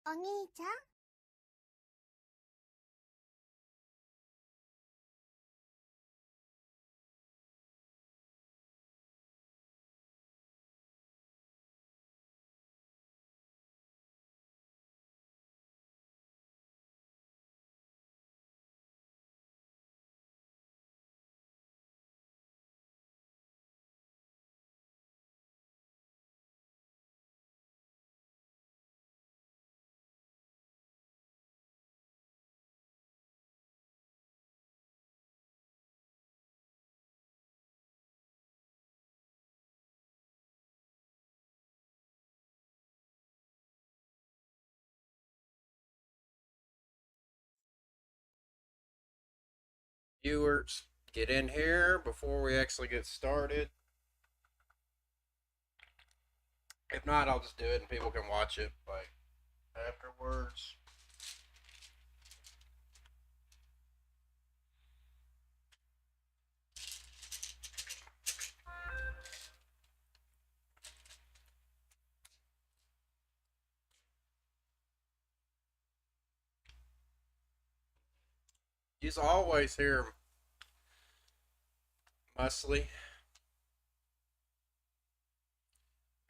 お兄ちゃん、Viewers, get in here before we actually get started. If not, I'll just do it and people can watch it like afterwards. You always hear Musly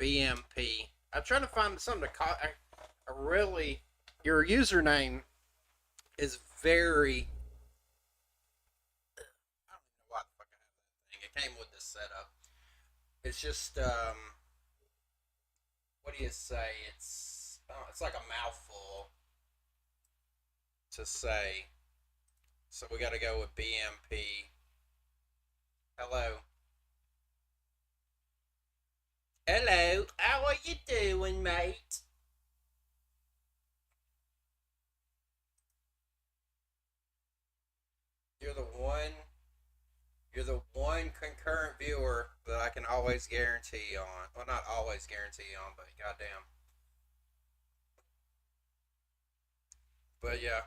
BMP. I'm trying to find something to call. I really, your username is very. I don't even know why the fuck I have that thing. It came with this setup. It's just what do you say? It's like a mouthful to say. So we got to go with BMP. Hello. Hello. How are you doing, mate? You're the one. You're the one concurrent viewer that I can always guarantee on. Well, not always guarantee on, but goddamn. But yeah,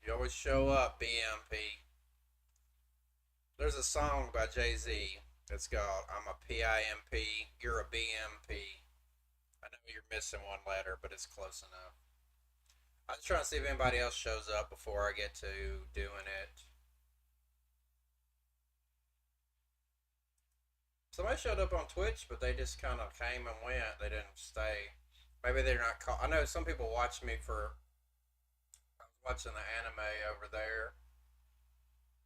you always show up, BMP. There's a song by Jay Z that's called "I'm a PIMP, you're a BMP." I know you're missing one letter, but it's close enough. I'm just trying to see if anybody else shows up before I get to doing it. Somebody showed up on Twitch, but they just kind of came and went. They didn't stay. Maybe they're not call. I know some people watch me for. I was watching the anime over there.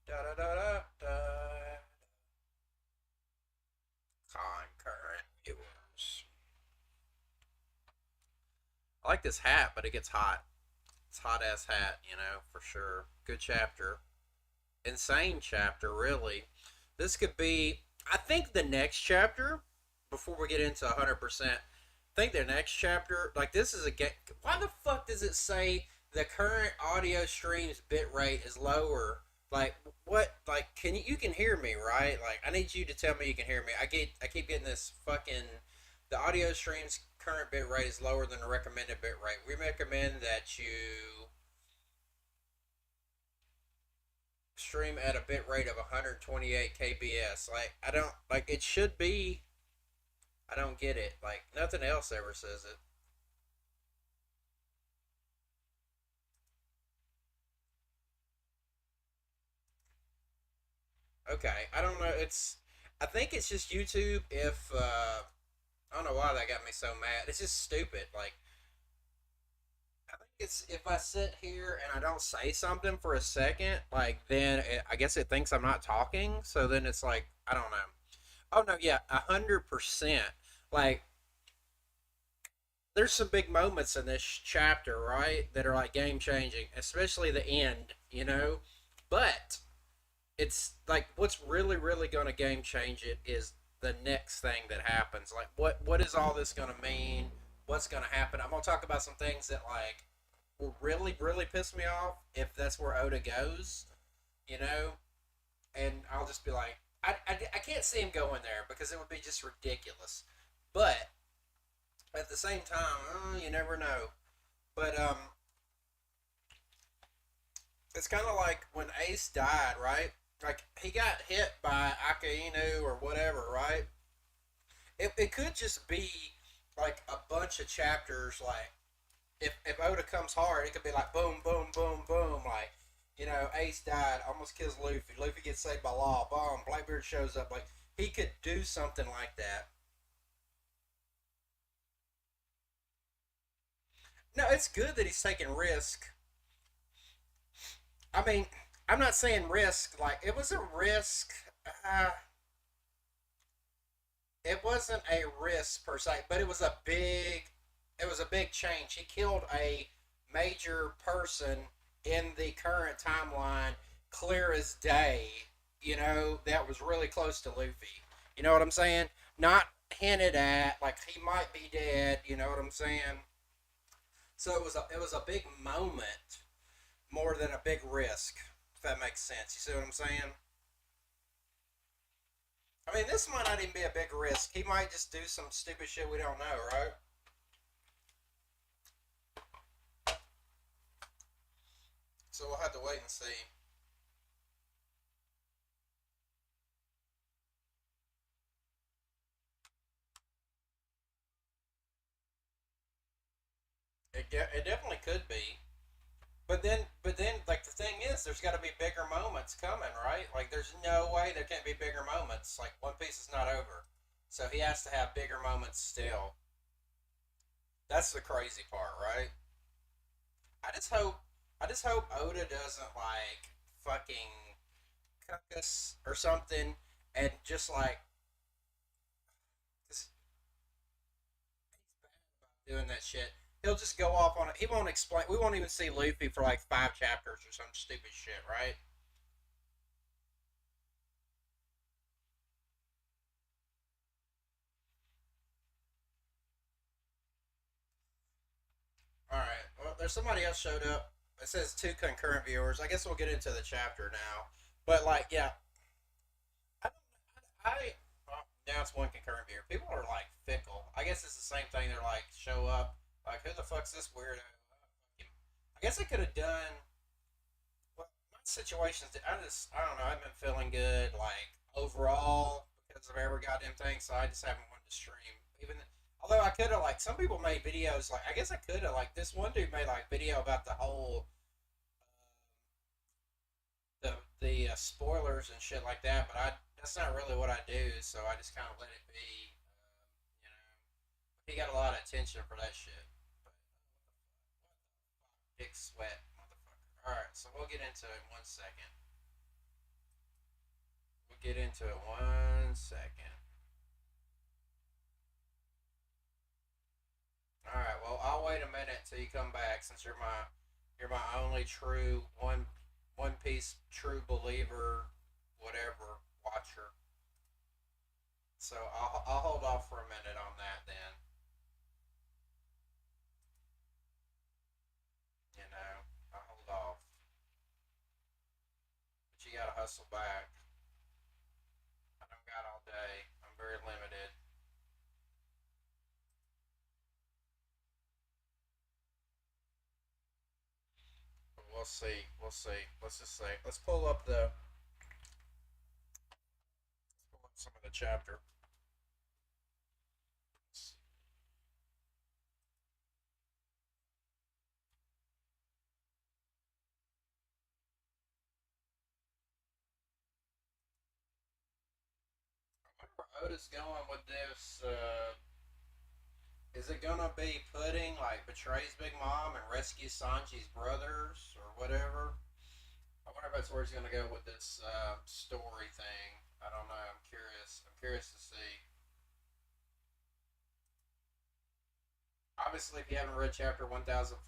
Da da da da da. Concurrent viewers. I like this hat, but it gets hot. It's hot ass hat, for sure. Good chapter. Insane chapter, really. This could be. I think the next chapter, before we get into 100%, I think the next chapter, like this is a get. Why the fuck does it say the current audio stream's bit rate is lower? Like what? Like you can hear me right? Like I need you to tell me you can hear me. I keep getting this fucking the audio stream's current bit rate is lower than the recommended bit rate. We recommend that you stream at a bit rate of 128 kbs. Like I don't like it should be. I don't get it. Like nothing else ever says it. Okay, I don't know. I think it's just YouTube. If I don't know why that got me so mad. It's just stupid. Like I think it's if I sit here and I don't say something for a second, like then I guess it thinks I'm not talking. So then it's like I don't know. Oh no, yeah, 100%. Like there's some big moments in this chapter, right, that are like game changing, especially the end. But it's like what's really going to game change it is the next thing that happens. Like what is all this going to mean? What's going to happen? I'm going to talk about some things that like will really piss me off if that's where Oda goes, you know. And I'll just be like, I can't see him going there because it would be just ridiculous. But at the same time, you never know. But it's kind of like when Ace died, right? Like he got hit by Akainu or whatever, right? It could just be like a bunch of chapters, like if Oda comes hard, it could be like boom, boom, boom, boom, like Ace died, almost kills Luffy. Luffy gets saved by Law. Boom, Blackbeard shows up. Like he could do something like that. No, it's good that he's taking risk. I mean, I'm not saying risk. Like it was a risk. Uh, it wasn't a risk per se, but it was a big change. He killed a major person in the current timeline, clear as day. That was really close to Luffy. You know what I'm saying? Not hinted at, like he might be dead. You know what I'm saying? So it was a big moment more than a big risk. If that makes sense, you see what I'm saying? I mean, this might not even be a big risk. He might just do some stupid shit we don't know, right? So we'll have to wait and see. It definitely could be, but then, like the thing is, there's got to be bigger moments coming, right? Like, there's no way there can't be bigger moments. Like, One Piece is not over, so he has to have bigger moments still. That's the crazy part, right? I just hope, I just hope Oda doesn't like fucking cuck us or something, and just like just doing that shit. He'll just go off on it. He won't explain. We won't even see Luffy for like 5 chapters or some stupid shit, right? All right. Well, there's somebody else showed up. It says 2 concurrent viewers. I guess we'll get into the chapter now. But like, yeah, I, well, now it's 1 concurrent viewer. People are like fickle. I guess it's the same thing. They're like, show up. Like, who the fuck's this weirdo? I guess I could have done. Well, my situations. I don't know. I've been feeling good, like overall, because of every goddamn thing. So I just haven't wanted to stream. Although I could have, like, some people made videos. Like, I guess I could have, like, this one dude made like video about the whole the spoilers and shit like that. But that's not really what I do. So I just kind of let it be. You know, he got a lot of attention for that shit. But big sweat, motherfucker. All right, so we'll get into it in 1 second. We'll get into it 1 second. All right. Well, I'll wait a minute until you come back, since you're my only true One Piece true believer, whatever watcher. So I'll hold off for a minute on that then. I'll hold off. But you gotta hustle back. I don't got all day. I'm very limited. But we'll see. We'll see. Let's just say. Let's pull up some of the chapter. Where Oda's going with this? Is it gonna be Pudding like betrays Big Mom and rescues Sanji's brothers or whatever? I wonder if that's where he's gonna go with this story thing. I don't know. I'm curious. I'm curious to see. Obviously, if you haven't read chapter 1043,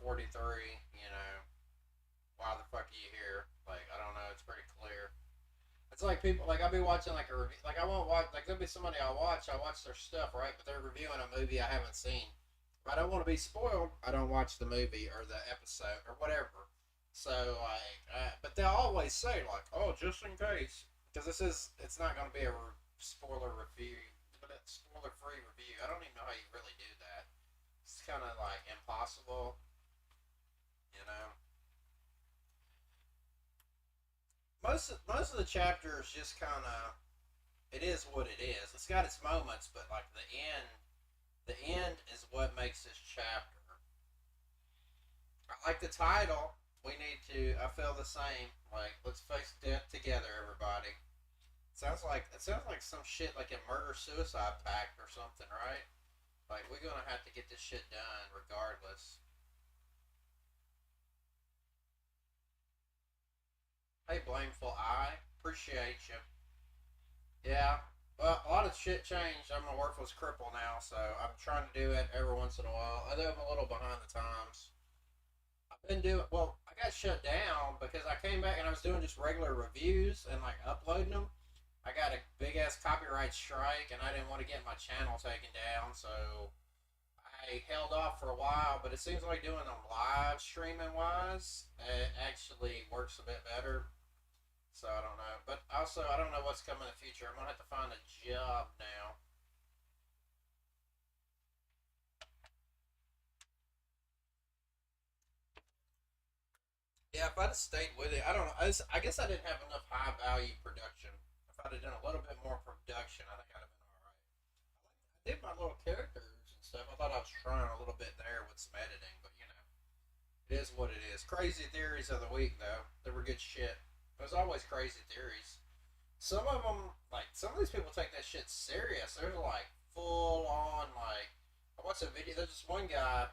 why the fuck are you here? Like, I don't know. It's pretty clear. It's like people like I'll be watching like a review. Like I won't watch. Like there'll be somebody I watch. I watch their stuff, right? But they're reviewing a movie I haven't seen. If I don't want to be spoiled, I don't watch the movie or the episode or whatever. So like, but they'll always say like, "Oh, just in case," because it's not going to be a spoiler review, but it's spoiler free review. I don't even know how you really do that. It's kind of like impossible, you know. Most of the chapters just kind of it is what it is. It's got its moments, but like the end is what makes this chapter. like the title, we need to. I feel the same. Like, let's face death together, everybody. It sounds like some shit like a murder suicide pact or something, right? Like we're gonna have to get this shit done regardless. Hey, blameful eye, appreciate you. Yeah. Well, a lot of shit changed. I'm a worthless cripple now, so I'm trying to do it every once in a while. I know I'm a little behind the times. I've been doing well. I got shut down because I came back and I was doing just regular reviews and like uploading them. I got a big ass copyright strike, and I didn't want to get my channel taken down, so I held off for a while. But it seems like doing them live streaming wise, it actually works a bit better. So I don't know, but also I don't know what's coming in the future. I'm gonna have to find a job now. Yeah, if I'd have stayed with it, I don't know. I guess I didn't have enough high value production. If I'd have done a little bit more production, I think I'd have been all right. I did my little characters and stuff. I thought I was trying a little bit there with some editing, but you know, it is what it is. Crazy theories of the week, though. They were good shit. There's always crazy theories. Some of them, like some of these people take that shit serious. They're like full on, like I watched a video. There's this one guy,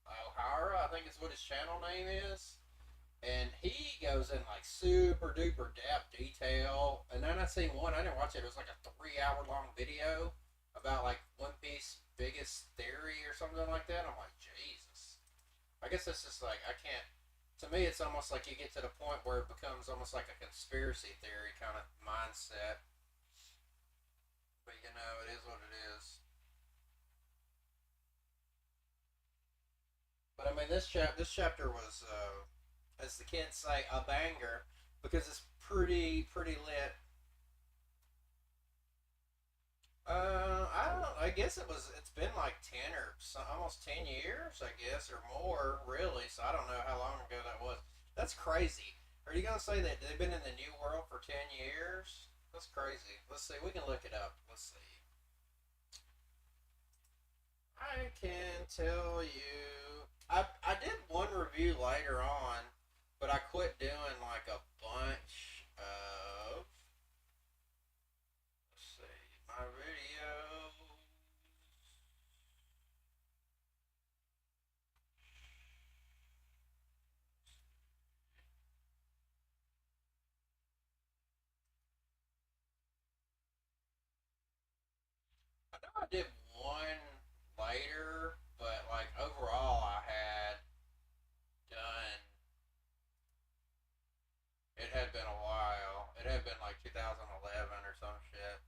O'Hara, I think is what his channel name is, and he goes in like super duper depth detail. And then I seen one. I didn't watch it. It was like a 3 hour long video about like One Piece biggest theory or something like that. I'm like, Jesus. I guess it's just like I can't. To me, it's almost like you get to the point where it becomes almost like a conspiracy theory kind of mindset. But you know, it is what it is. But I mean, this chapter was, as the kids say, a banger because it's pretty lit. I don't know. I guess It's been like 10 or almost 10 years, I guess, or more, really. So I don't know how long ago that was. That's crazy. Are you gonna say that they've been in the new world for 10 years? That's crazy. Let's see. We can look it up. Let's see. I can tell you. I did one review later on, but I quit doing like a bunch of. Let's see. My video. I know I did one later, but like overall, I had done. It had been a while. It had been like 2011 or some shit.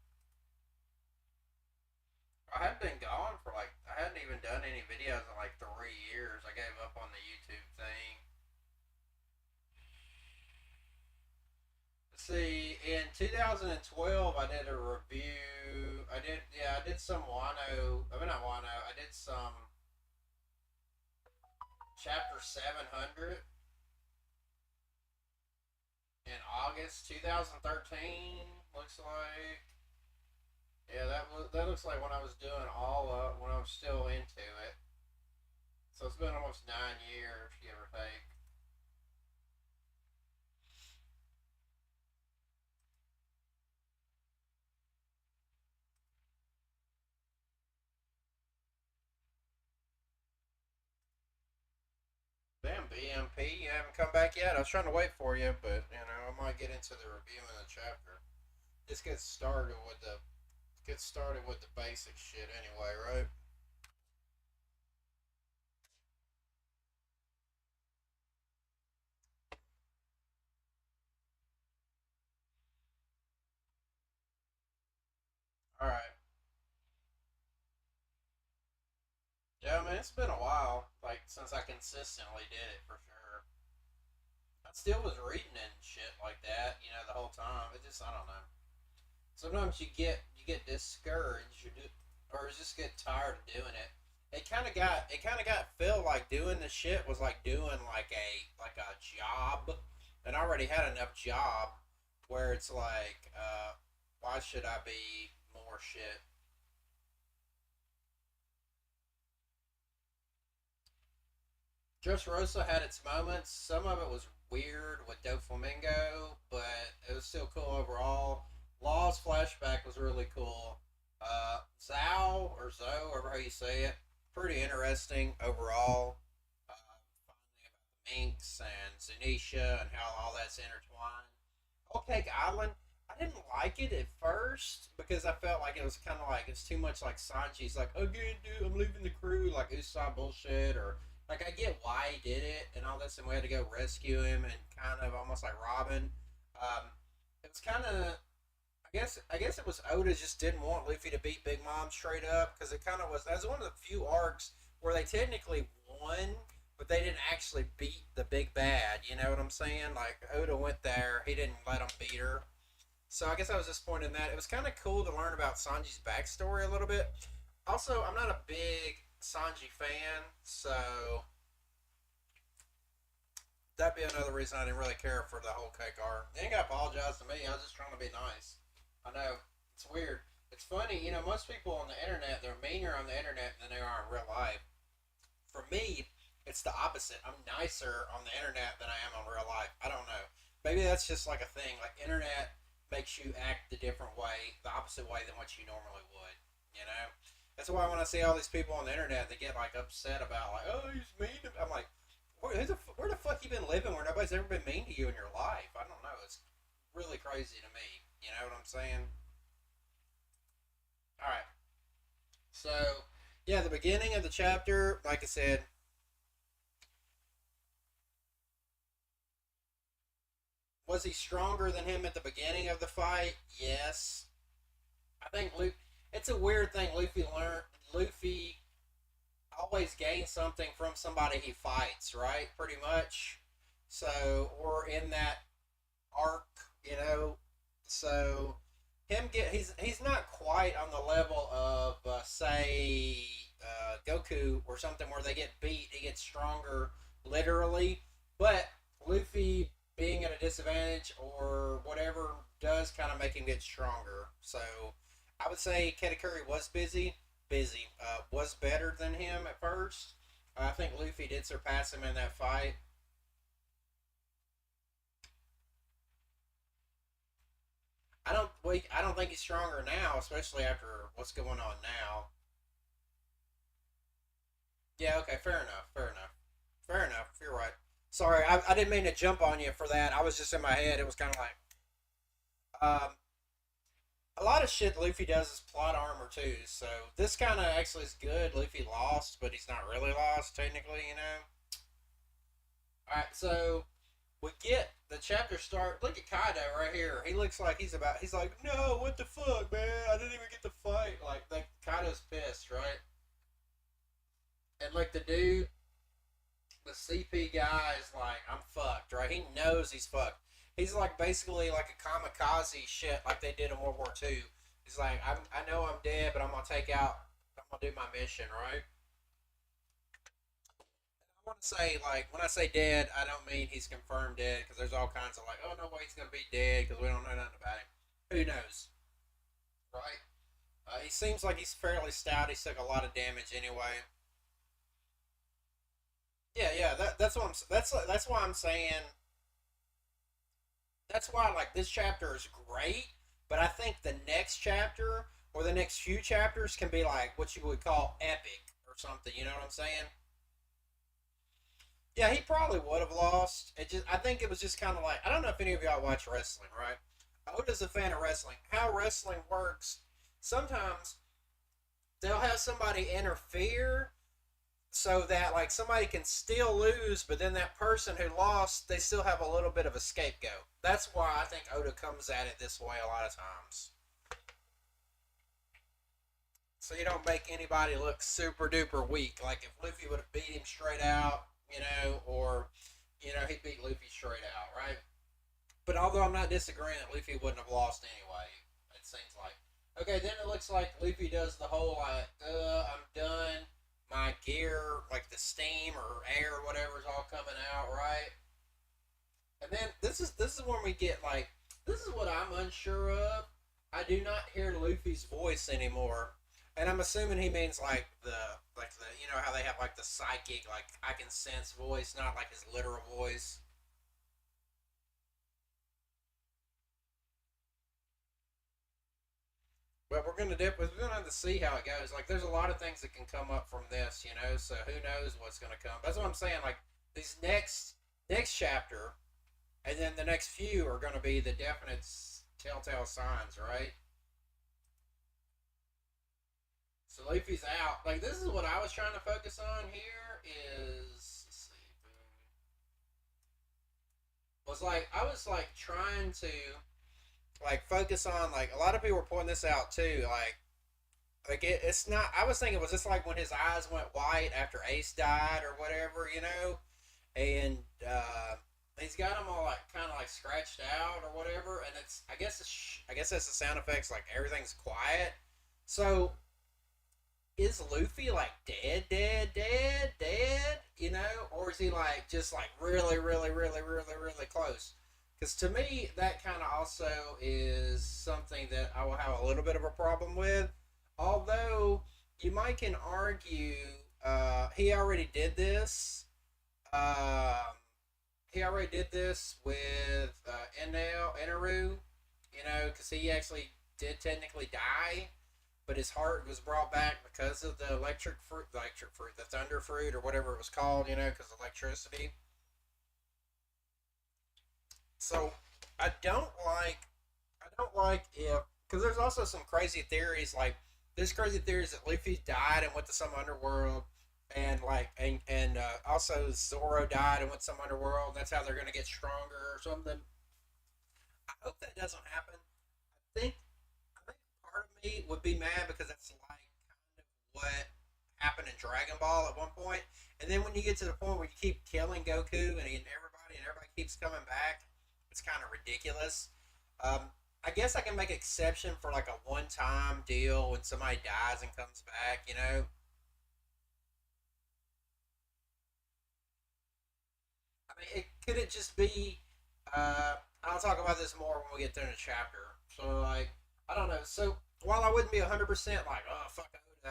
I had been gone for like I hadn't even done any videos in like 3 years. I gave up on the YouTube thing. See, in 2012, I did a review. I did some Wano. I mean, not Wano. I did some chapter 700 in August 2013. Looks like. Yeah, that looks like when I was doing all up when I was still into it. So it's been almost 9 years, give or take. Damn, BMP, you haven't come back yet. I was trying to wait for you, but you know I might get into the review in the chapter. Just get started with the basic shit anyway, right? All right. Yeah, I mean it's been a while, like since I consistently did it for sure. I still was reading and shit like that, you know, the whole time. It just I don't know. Sometimes you get discouraged, or just get tired of doing it. It kind of got feel like doing the shit was like doing like a job, and I already had enough job where it's like, why should I be more shit? Dressrosa had its moments. Some of it was weird with Doflamingo, but it was still cool overall. Law's flashback was really cool. Zhao or Zoe, however how you say it, pretty interesting overall. Finally about the Minx and Zunisha and how all that's intertwined. Whole Cake Island, I didn't like it at first because I felt like it was kind of like it's too much like Sanji's like, okay, dude, I'm leaving the crew, like Usopp bullshit, or like I get why he did it and all this, and we had to go rescue him and kind of almost like Robin. Um, it's kind of I guess it was Oda just didn't want Luffy to beat Big Mom straight up because it kind of was. That was one of the few arcs where they technically won, but they didn't actually beat the big bad. You know what I'm saying? Like Oda went there, he didn't let him beat her. So I guess I was disappointed in that. It was kind of cool to learn about Sanji's backstory a little bit. Also, I'm not a big Sanji fan, so that'd be another reason I didn't really care for the whole cake art. They ain't got to apologize to me. I was just trying to be nice. I know it's weird. It's funny, most people on the internet they're meaner on the internet than they are in real life. For me, it's the opposite. I'm nicer on the internet than I am on real life. I don't know. Maybe that's just like a thing. Like internet makes you act the different way, the opposite way than what you normally would. You know. That's why when I see all these people on the internet, they get like upset about like, oh, he's mean. I'm like, where the fuck you been living where nobody's ever been mean to you in your life? I don't know. It's really crazy to me. You know what I'm saying? All right. So, yeah, the beginning of the chapter, like I said, was he stronger than him at the beginning of the fight? Yes. I think Luke. It's a weird thing. Luffy always gains something from somebody he fights, right? Pretty much. So, or in that arc, you know. So, he's not quite on the level of say Goku or something where they get beat, he gets stronger literally, but Luffy being at a disadvantage or whatever does kind of make him get stronger. So I would say Katakuri was was better than him at first. I think Luffy did surpass him in that fight. I don't think he's stronger now, especially after what's going on now. Yeah, okay, fair enough. You're right. Sorry, I didn't mean to jump on you for that. I was just in my head. It was kind of like a lot of shit Luffy does is plot armor too. So this kind of actually is good. Luffy lost, but he's not really lost technically. You know. All right, so we get the chapter start. Look at Kaido right here. He looks like he's about. He's like, no, what the fuck, man? I didn't even get to fight. Like Kaido's pissed, right? And like the dude, the CP guy is like, I'm fucked, right? He knows he's fucked. He's like basically like a kamikaze shit, like they did in World War II. He's like, I know I'm dead, but I'm gonna take out. I'm gonna do my mission, right? I want to say like when I say dead, I don't mean he's confirmed dead because there's all kinds of like, oh no way he's gonna be dead because we don't know nothing about him. Who knows, right? He seems like he's fairly stout. He's took a lot of damage anyway. Yeah. That's what that's why I'm saying that's why like this chapter is great, but I think the next chapter or the next few chapters can be like what you would call epic or something. You know what I'm saying? Yeah, he probably would have lost. I think it was just kind of like I don't know if any of y'all watch wrestling, right? Oda's a fan of wrestling. How wrestling works? Sometimes they'll have somebody interfere so that like somebody can still lose, but then that person who lost, they still have a little bit of a scapegoat. That's why I think Oda comes at it this way a lot of times. So you don't make anybody look super duper weak. Like if Luffy would have beat him straight out, or he beat Luffy straight out, right? But although I'm not disagreeing that Luffy wouldn't have lost anyway, it seems like. Okay, then it looks like Luffy does the whole like, I'm done. My gear, like the steam or air or whatever, is all coming out, right? And then this is when we get like this is what I'm unsure of. I do not hear Luffy's voice anymore, and I'm assuming he means like the how they have like the psychic, like I can sense voice, not like his literal voice. But we're gonna have to see how it goes. Like, there's a lot of things that can come up from this, you know. So who knows what's gonna come? That's what I'm saying. Like, these next chapter, and then the next few are gonna be the definite telltale signs, right? So Leafy's out. Like, this is what I was trying to focus on here. Let's see, was like I was like trying to like focus on, like, a lot of people were pointing this out too. It's not. I was thinking, was this like when his eyes went white after Ace died or whatever, you know? And he's got them all like kind of like scratched out or whatever. And I guess that's the sound effects. Like, everything's quiet. So is Luffy like dead, dead, dead, dead? You know, or is he like just like really, really, really, really, really close? Because to me, that kind of also is something that I will have a little bit of a problem with. Although you might can argue, he already did this. Um, he already did this with Enel, Eneru, you know, because he actually did technically die, but his heart was brought back because of the electric fruit, the thunder fruit, or whatever it was called, you know, because of electricity. So I don't like, if, because there's also some crazy theories, like there's crazy theories that Luffy died and went to some underworld, and also Zoro died and went to some underworld. That's how they're gonna get stronger or something. I hope that doesn't happen. Think I think part of me would be mad because that's like kind of what happened in Dragon Ball at one point. And then when you get to the point where you keep killing Goku and everybody keeps coming back, it's kind of ridiculous. I guess I can make exception for like a one-time deal when somebody dies and comes back. You know, I mean, could it just be? I'll talk about this more when we get to the chapter. So like, I don't know. So while I wouldn't be 100% like, oh fuck, I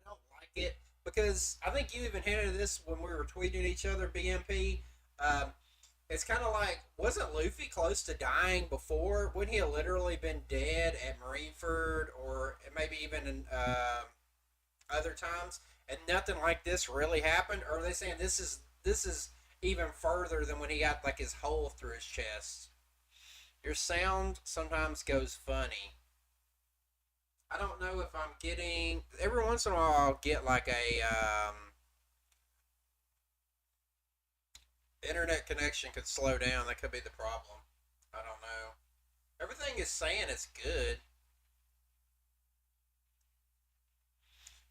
don't like it, because I think you even hinted at this when we were tweeting at each other, BMP. Um, it's kind of like, wasn't Luffy close to dying before? Wouldn't he have literally been dead at Marineford, or maybe even in other times, and nothing like this really happened? Or are they saying this is even further than when he got like his hole through his chest? Your sound sometimes goes funny. I don't know if I'm getting. Every once in a while, I'll get like a internet connection could slow down. That could be the problem. I don't know. Everything is saying it's good.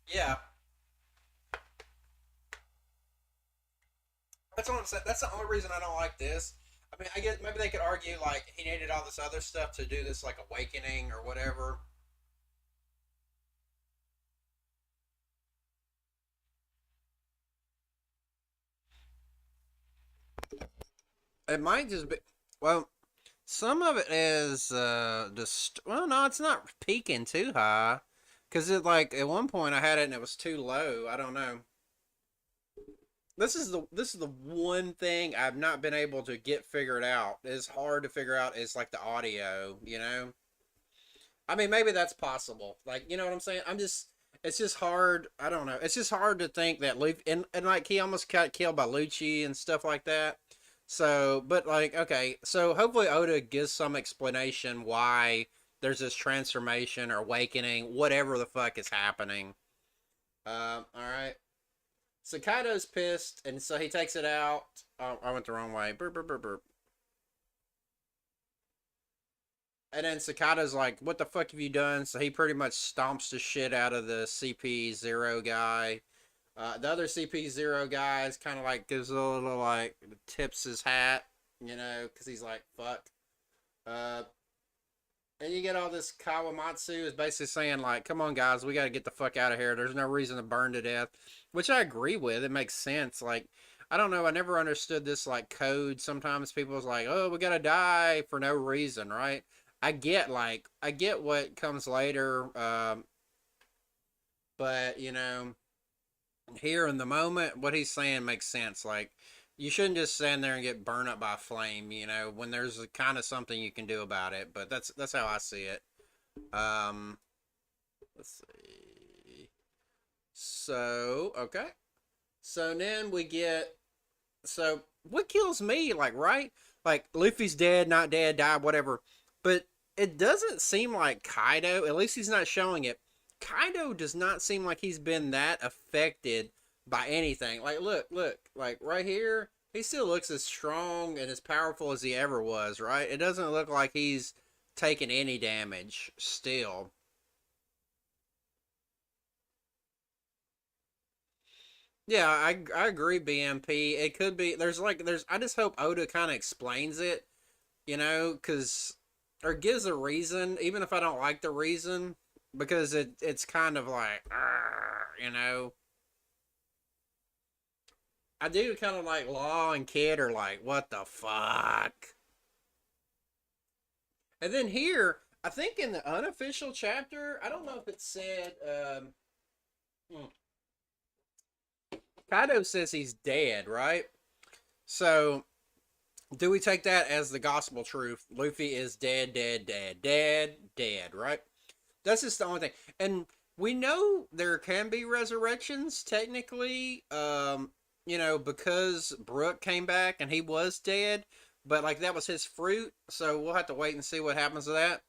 Yeah, that's what I'm saying. That's the only reason I don't like this. I mean, I guess maybe they could argue like he needed all this other stuff to do this, like awakening or whatever. It might just be. Well, some of it is just. Well, no, it's not peaking too high. Cause it like at one point I had it and it was too low. I don't know. This is the one thing I've not been able to get figured out. It's hard to figure out is like the audio, you know? I mean, maybe that's possible. Like, you know what I'm saying? It's just hard. I don't know. It's just hard to think that Luffy, and like he almost got killed by Lucci and stuff like that. So, but like, okay, so hopefully Oda gives some explanation why there's this transformation or awakening, whatever the fuck is happening. All right. So Kaido's pissed, and so he takes it out. Oh, I went the wrong way. Burp, burp, burp, burp. And then Sakata's like, "What the fuck have you done?" So he pretty much stomps the shit out of the CP0 guy. The other CP0 guy is kind of like gives a little like tips his hat, you know, because he's like, "Fuck." Uh, and you get all this Kawamatsu is basically saying like, "Come on, guys, we got to get the fuck out of here. There's no reason to burn to death," which I agree with. It makes sense. Like, I don't know. I never understood this like code. Sometimes people's like, "Oh, we gotta die for no reason," right? I get what comes later, but you know. here in the moment, what he's saying makes sense. Like, you shouldn't just stand there and get burned up by a flame, when there's kind of something you can do about it. But that's how I see it. Um, let's see. So, okay. So then we get. So, what kills me, like, right? Like, Luffy's dead, not dead, died, whatever. But it doesn't seem like Kaido, at least he's not showing it. Kaido does not seem like he's been that affected by anything. Like, look, like right here, he still looks as strong and as powerful as he ever was, right? It doesn't look like he's taken any damage still. Yeah, I agree, BMP. It could be there's I just hope Oda kind of explains it, because or gives a reason, even if I don't like the reason, because it's kind of like, I do kind of like Law and Kid are like, what the fuck? And then here, I think in the unofficial chapter, I don't know if it said, hmm, Kaido says he's dead, right? So do we take that as the gospel truth? Luffy is dead, dead, dead, dead, dead, right? That's just the only thing. And we know there can be resurrections technically, because Brook came back and he was dead, but like that was his fruit, so we'll have to wait and see what happens to that.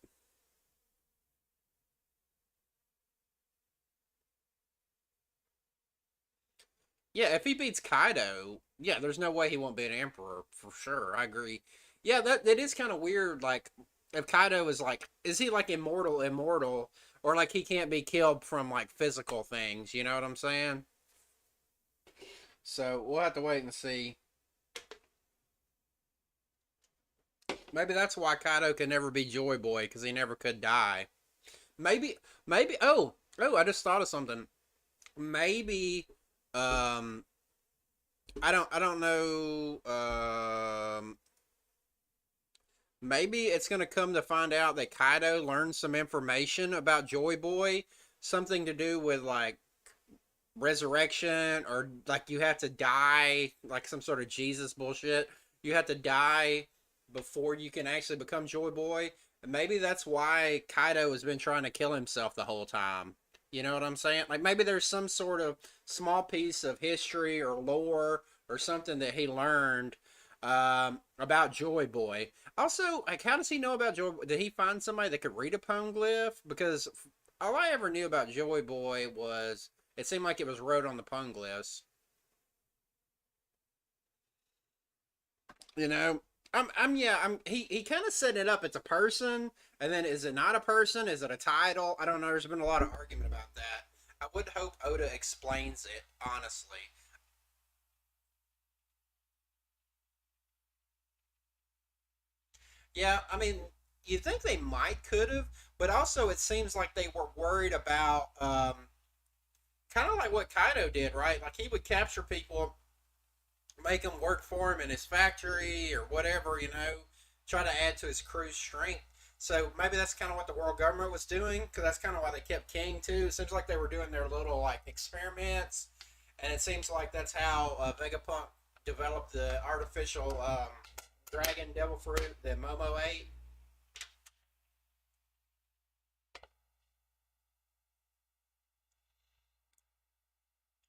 Yeah, if he beats Kaido, yeah, there's no way he won't be an emperor for sure. I agree. Yeah, that is kind of weird. Like, if Kaido is like, is he like immortal, or like he can't be killed from like physical things? You know what I'm saying? So we'll have to wait and see. Maybe that's why Kaido can never be Joy Boy because he never could die. Maybe, maybe. Oh, I just thought of something. Maybe, um, I don't know. Maybe it's gonna come to find out that Kaido learned some information about Joy Boy, something to do with like resurrection or like you have to die, like some sort of Jesus bullshit. You have to die before you can actually become Joy Boy. And maybe that's why Kaido has been trying to kill himself the whole time. You know what I'm saying? Like maybe there's some sort of small piece of history or lore or something that he learned about Joy Boy. Also, like, how does he know about Joy Boy? Did he find somebody that could read a poneglyph? Because all I ever knew about Joy Boy was it seemed like it was wrote on the poneglyphs. You know, yeah, he kind of set it up. It's a person, and then is it not a person? Is it a title? I don't know. There's been a lot of argument about that. I would hope Oda explains it honestly. Yeah, I mean, you think they might could have, but also it seems like they were worried about kind of like what Kaido did, right? Like he would capture people, make them work for him in his factory or whatever, try to add to his crew's strength. So maybe that's kind of what the world government was doing, because that's kind of why they kept King too. It seems like they were doing their little like experiments, and it seems like that's how Vegapunk developed the artificial dragon devil fruit that Momo ate.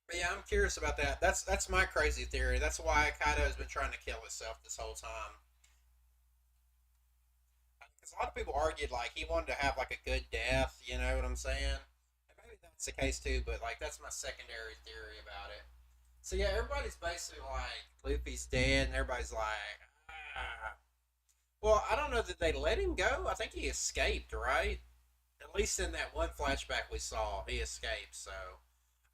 But yeah, I'm curious about that. That's my crazy theory. That's why Kaido's been trying to kill himself this whole time. Because a lot of people argued like he wanted to have like a good death. You know what I'm saying? And maybe that's the case too. But like that's my secondary theory about it. So yeah, everybody's basically like Luffy's dead, and everybody's like, ah. Well, I don't know that they let him go. I think he escaped, right? At least in that one flashback we saw, he escaped. So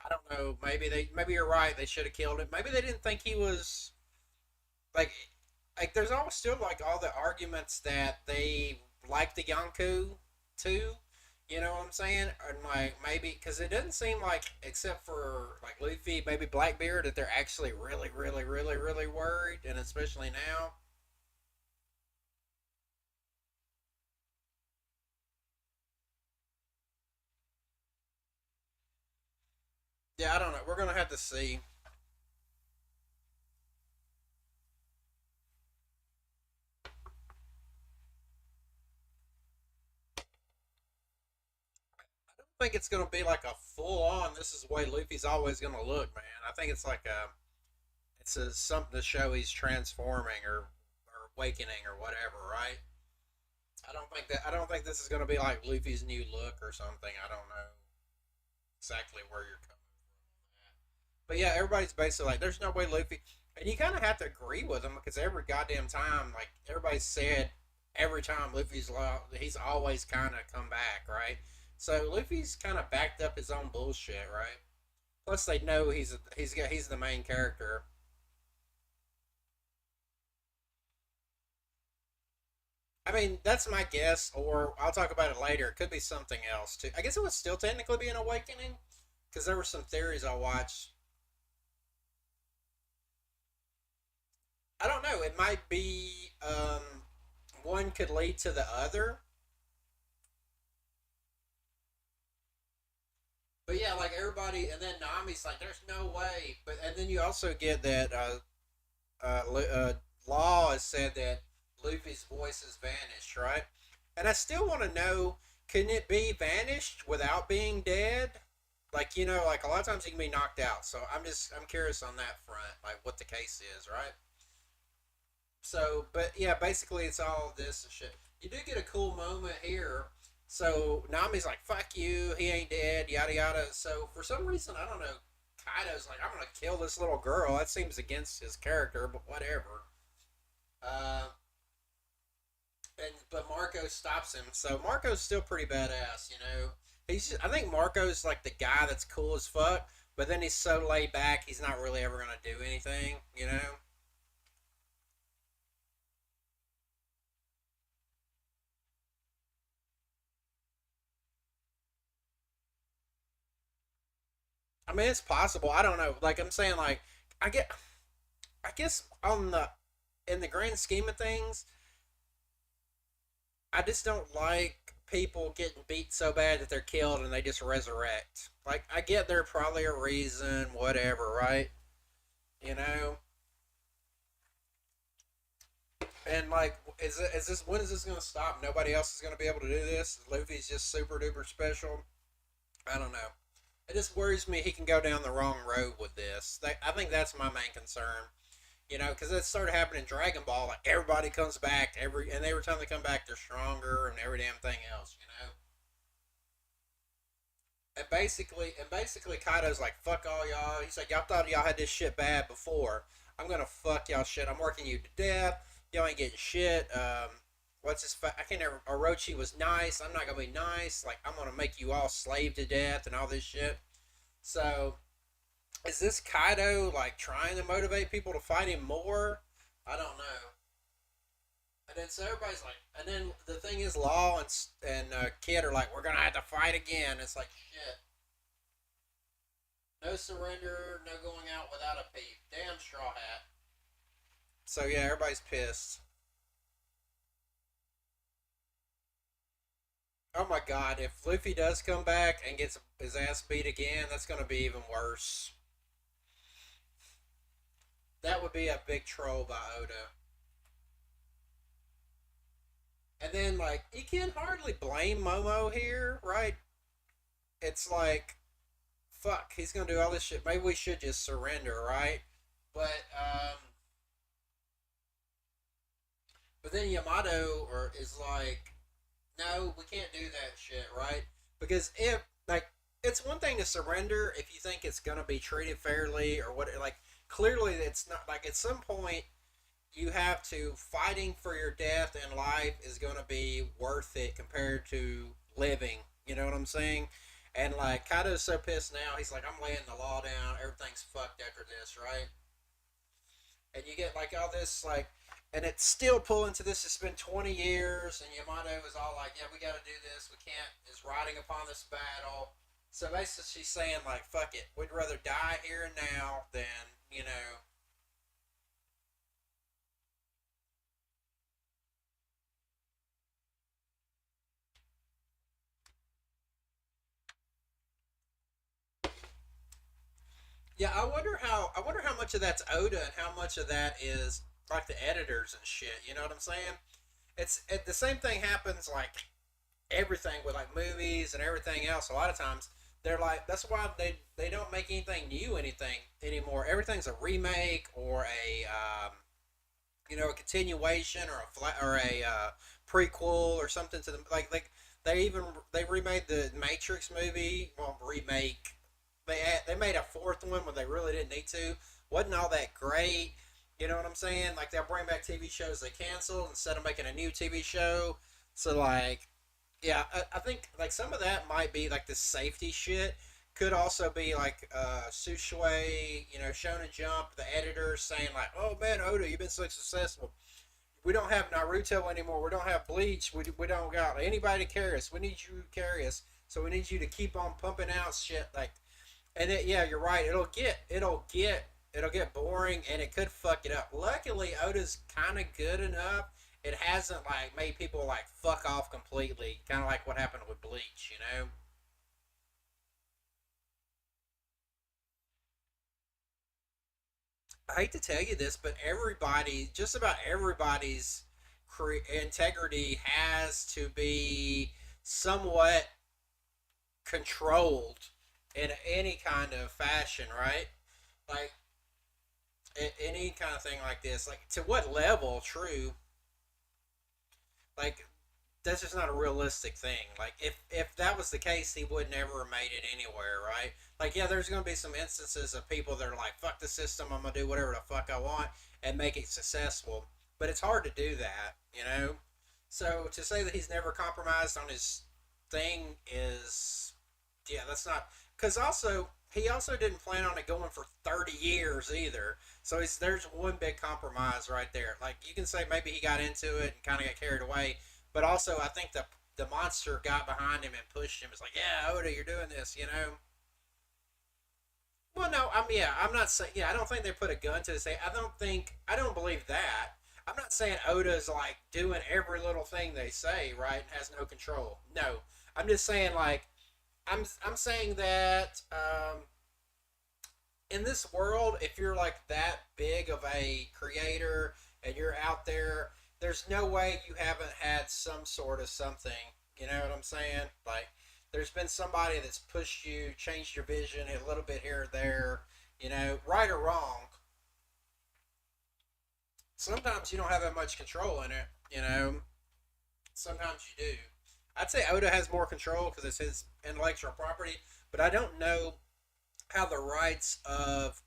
I don't know. Maybe you're right. They should have killed him. Maybe they didn't think he was like there's always still like all the arguments that they like the Yonku too. You know what I'm saying? And like maybe because it doesn't seem like except for like Luffy, maybe Blackbeard, that they're actually really, really, really, really worried, and especially now. Yeah, I don't know. We're gonna have to see. I don't think it's gonna be like a full on. This is the way Luffy's always gonna look, man. I think it's like a something to show he's transforming or awakening or whatever, right? I don't think this is gonna be like Luffy's new look or something. I don't know exactly where you're coming from on that. But yeah, everybody's basically like, there's no way Luffy. And you kind of have to agree with him because every goddamn time, like everybody said, every time he's always kind of come back, right? So Luffy's kind of backed up his own bullshit, right? Plus, they know he's the main character. I mean, that's my guess, or I'll talk about it later. It could be something else too. I guess it would still technically be an awakening because there were some theories I watched. I don't know. It might be one could lead to the other. But yeah, like everybody, and then Nami's like, "There's no way." But and then you also get that Law has said that Luffy's voice has vanished, right? And I still want to know, can it be vanished without being dead? Like like a lot of times he can be knocked out. So I'm curious on that front, like what the case is, right? So, but yeah, basically it's all this and shit. You do get a cool moment here. So Nami's like, "Fuck you, he ain't dead," yada yada. So for some reason, I don't know. Kaido's like, "I'm gonna kill this little girl." That seems against his character, but whatever. Uh, but Marco stops him. So Marco's still pretty badass, you know. I think Marco's like the guy that's cool as fuck, but then he's so laid back, he's not really ever gonna do anything, you know. I mean, it's possible. I don't know. Like I'm saying, like I get, I guess on the in the grand scheme of things, I just don't like people getting beat so bad that they're killed and they just resurrect. Like I get there probably a reason, whatever, right? You know, and like, is this when is this gonna stop? Nobody else is gonna be able to do this. Luffy's just super duper special. I don't know. It just worries me he can go down the wrong road with this. I think that's my main concern. You know, because it started happening in Dragon Ball. Like everybody comes back and every time they come back, they're stronger and every damn thing else. You know. And basically, Kaido's like, "Fuck all y'all." He's like, "Y'all thought y'all had this shit bad before. I'm gonna fuck y'all shit. I'm working you to death. Y'all ain't getting shit. What's his? I can't never. Orochi was nice. I'm not gonna be nice. Like, I'm gonna make you all slave to death and all this shit." So, is this Kaido like trying to motivate people to fight him more? I don't know. And then so everybody's like, and then the thing is, Law and Kid are like, "We're gonna have to fight again." It's like shit. No surrender, no going out without a peep. Damn straw hat. So yeah, everybody's pissed. Oh my god, if Luffy does come back and gets his ass beat again, that's gonna be even worse. That would be a big troll by Oda. And then like you can't hardly blame Momo here, right? It's like fuck, he's gonna do all this shit. Maybe we should just surrender, right? But but then Yamato is like, no, we can't do that shit, right? Because if like it's one thing to surrender if you think it's gonna be treated fairly or what like clearly it's not like at some point you have to fighting for your death and life is gonna be worth it compared to living. You know what I'm saying? And like Kaido's so pissed now, he's like, I'm laying the law down, everything's fucked after this, right? And you get like all this like and it's still pulling to this. It's been 20 years, and Yamato is all like, "Yeah, we got to do this. We can't." Is riding upon this battle. So basically, she's saying like, "Fuck it. We'd rather die here and now than you know." Yeah, I wonder how much of that's Oda and how much of that is like the editors and shit. You know what I'm saying? The same thing happens like everything with like movies and everything else. A lot of times they're like that's why they don't make anything new anything anymore. Everything's a remake or a a continuation or a prequel or something to them. Like they remade the Matrix movie. Well, remake. They made a fourth one when they really didn't need to. Wasn't all that great. You know what I'm saying? Like they'll bring back TV shows they canceled instead of making a new TV show. So like, yeah, I think like some of that might be like the safety shit. Could also be like Sushui, Shonen Jump, the editors saying like, "Oh man, Oda, you've been so successful. We don't have Naruto anymore. We don't have Bleach. We don't got anybody to carry us. We need you to carry us. So we need you to keep on pumping out shit like." And yeah, you're right. It'll get boring and it could fuck it up. Luckily, Oda's kind of good enough. It hasn't like made people like fuck off completely. Kind of like what happened with Bleach. I hate to tell you this, but just about everybody's integrity has to be somewhat controlled in any kind of fashion, right? Like any kind of thing like this. Like to what level? True. Like that's just not a realistic thing. Like if that was the case, he would never have made it anywhere, right? Like yeah, there's gonna be some instances of people that are like, "Fuck the system, I'm gonna do whatever the fuck I want and make it successful." But it's hard to do that. So to say that he's never compromised on his thing is, yeah, that's not because also he also didn't plan on it going for 30 years either. So there's one big compromise right there. Like you can say maybe he got into it and kind of got carried away, but also I think the monster got behind him and pushed him. It's like, yeah, Oda, you're doing this. Well, no, I'm not saying, yeah, I don't think they put a gun to his head. I don't believe that. I'm not saying Oda's like doing every little thing they say, right, and has no control. No, I'm just saying like, I'm saying that in this world, if you're like that big of a creator and you're out there, there's no way you haven't had some sort of something. You know what I'm saying? Like, there's been somebody that's pushed you, changed your vision a little bit here or there. Right or wrong. Sometimes you don't have that much control in it. Sometimes you do. I'd say Oda has more control because it's his intellectual property, but I don't know how the rights of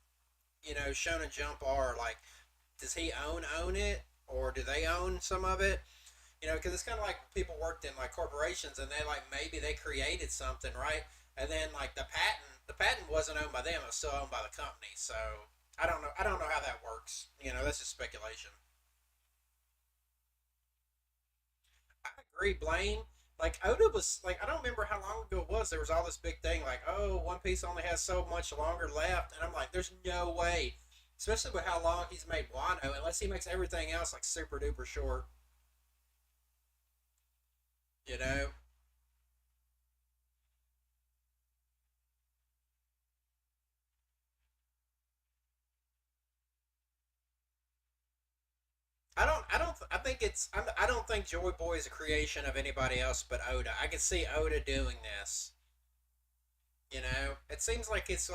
Shonen Jump are. Like, does he own it, or do they own some of it? Because it's kind of like people worked in like corporations, and they like maybe they created something, right? And then like the patent wasn't owned by them; it was still owned by the company. So I don't know. I don't know how that works. That's just speculation. I agree, Blaine. Like Oda was like I don't remember how long ago it was. There was all this big thing like, oh, One Piece only has so much longer left, and I'm like, there's no way, especially with how long he's made Wano, unless he makes everything else like super duper short. You know, I think I don't think Joy Boy is a creation of anybody else but Oda. I could see Oda doing this. It seems like it's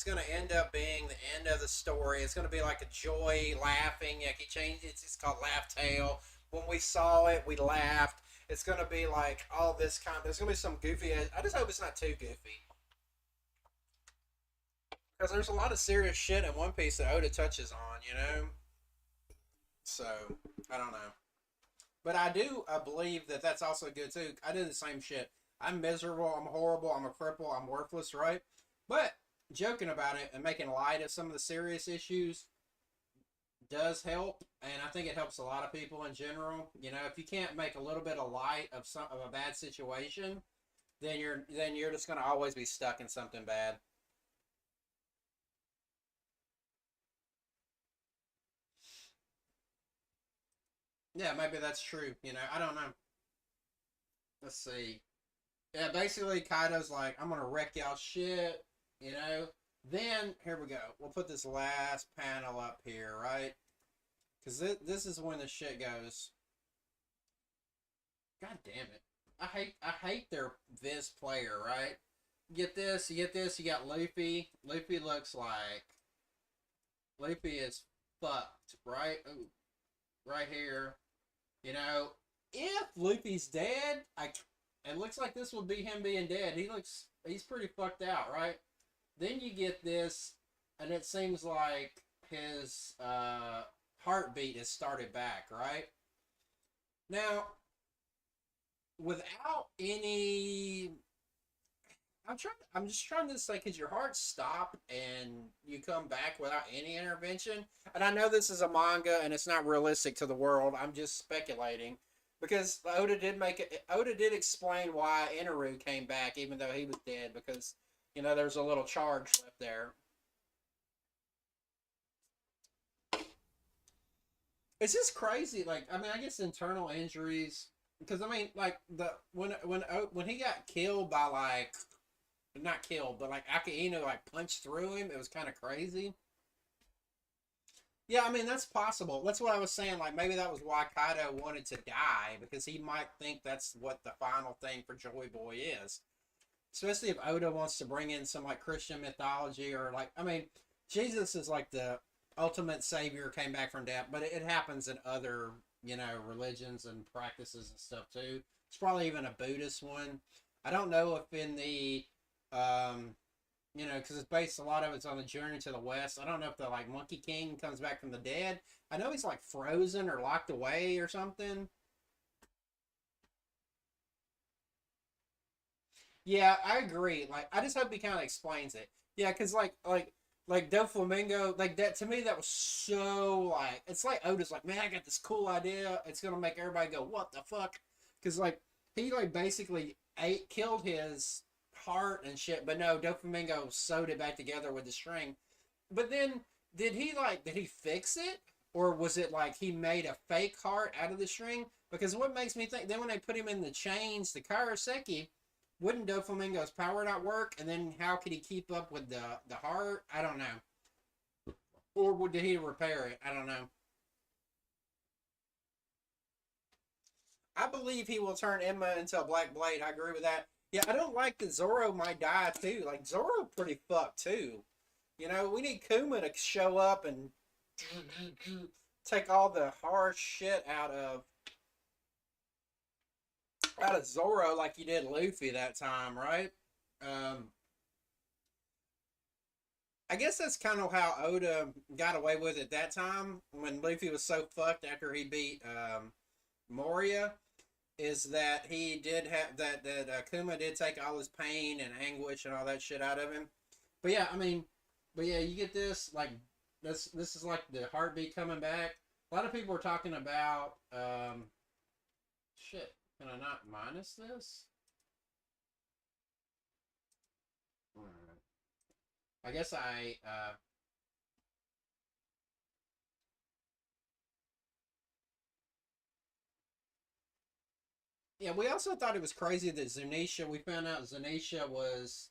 gonna end up being the end of the story. It's gonna be like a Joy laughing. Like he changed it's called Laugh Tale. When we saw it, we laughed. It's gonna be like all this kind. There's gonna be some goofy. I just hope it's not too goofy because there's a lot of serious shit in One Piece that Oda touches on. So I don't know, but I believe that that's also good too. I do the same shit. I'm miserable. I'm horrible. I'm a cripple. I'm worthless. Right, but joking about it and making light of some of the serious issues does help, and I think it helps a lot of people in general. If you can't make a little bit of light of a bad situation, then you're just gonna always be stuck in something bad. Yeah, maybe that's true. I don't know. Let's see. Yeah, basically Kaido's like, I'm gonna wreck y'all shit, you know. Then, here we go. We'll put this last panel up here, right? Because this is when the shit goes. God damn it. I hate their Viz player, right? Get this, you get this, you got Luffy. Luffy looks like Luffy is fucked, right? Ooh, right here. You know, if Luffy's dead, it looks like this would be him being dead. He's pretty fucked out, right? Then you get this, and it seems like his heartbeat has started back, right? Now, without any, I'm just trying to say, could your heart stop and you come back without any intervention? And I know this is a manga and it's not realistic to the world. I'm just speculating because Oda did make it. Oda did explain why Inaru came back even though he was dead because there's a little charge left there. It's just crazy. Like, I mean, I guess internal injuries. Because I mean, like when he got killed by like, not killed, but like Akainu like punched through him, it was kind of crazy. Yeah, I mean that's possible. That's what I was saying. Like maybe that was why Kaido wanted to die because he might think that's what the final thing for Joy Boy is. Especially if Oda wants to bring in some like Christian mythology or like, I mean, Jesus is like the ultimate savior, came back from death, but it happens in other religions and practices and stuff too. It's probably even a Buddhist one. I don't know if in the um because it's based, a lot of it's on the journey to the west. I don't know if the like Monkey King comes back from the dead. I know he's like frozen or locked away or something. Yeah, I agree. Like, I just hope he kind of explains it. Yeah, because like Doflamingo, like that to me, that was so like it's like Oda's like, man, I got this cool idea. It's gonna make everybody go, what the fuck? Because like he like basically killed his heart and shit, but no, Doflamingo sewed it back together with the string. But then did he fix it? Or was it like he made a fake heart out of the string? Because what makes me think then when they put him in the chains, the Karaseki, wouldn't Doflamingo's power not work? And then how could he keep up with the heart? I don't know. Or did he repair it? I don't know. I believe he will turn Emma into a Black Blade. I agree with that. Yeah, I don't like that Zoro might die too. Like Zoro pretty fucked too. We need Kuma to show up and take all the harsh shit out of Zoro like you did Luffy that time, right? Um, I guess that's kind of how Oda got away with it that time when Luffy was so fucked after he beat Moria. Is that he did have that Kuma did take all his pain and anguish and all that shit out of him. But yeah, I mean, but yeah, you get this like this is like the heartbeat coming back. A lot of people are talking about shit. Can I not minus this? I guess yeah, we also thought it was crazy that Zunisha. We found out Zunisha was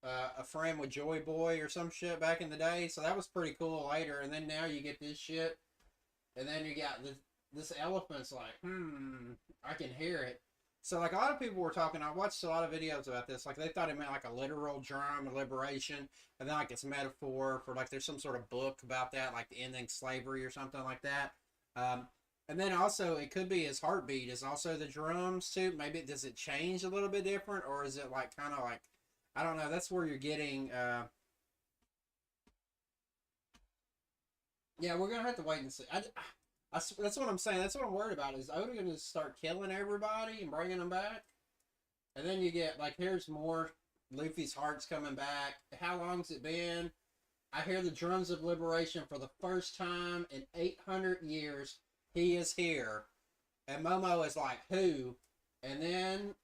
a friend with Joy Boy or some shit back in the day. So that was pretty cool later. And then now you get this shit, and then you got this elephant's like, I can hear it. So like a lot of people were talking. I watched a lot of videos about this. Like they thought it meant like a literal drum of liberation, and then like it's metaphor for like there's some sort of book about that, like the ending slavery or something like that. Um, and then also it could be his heartbeat is also the drums too. Maybe does it change a little bit different, or is it like kind of like I don't know. That's where you're getting. Yeah, we're gonna have to wait and see. That's what I'm saying. That's what I'm worried about. Is Oda gonna start killing everybody and bringing them back? And then you get like here's more Luffy's heart's coming back. How long's it been? I hear the drums of liberation for the first time in 800 years. He is here, and Momo is like, who? And then,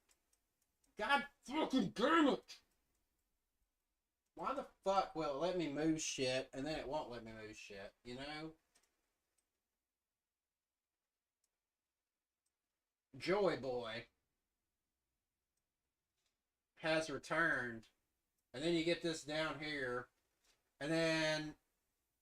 God fucking damn it! Why the fuck will it let me move shit and then it won't let me move shit? Joy Boy has returned, and then you get this down here. And then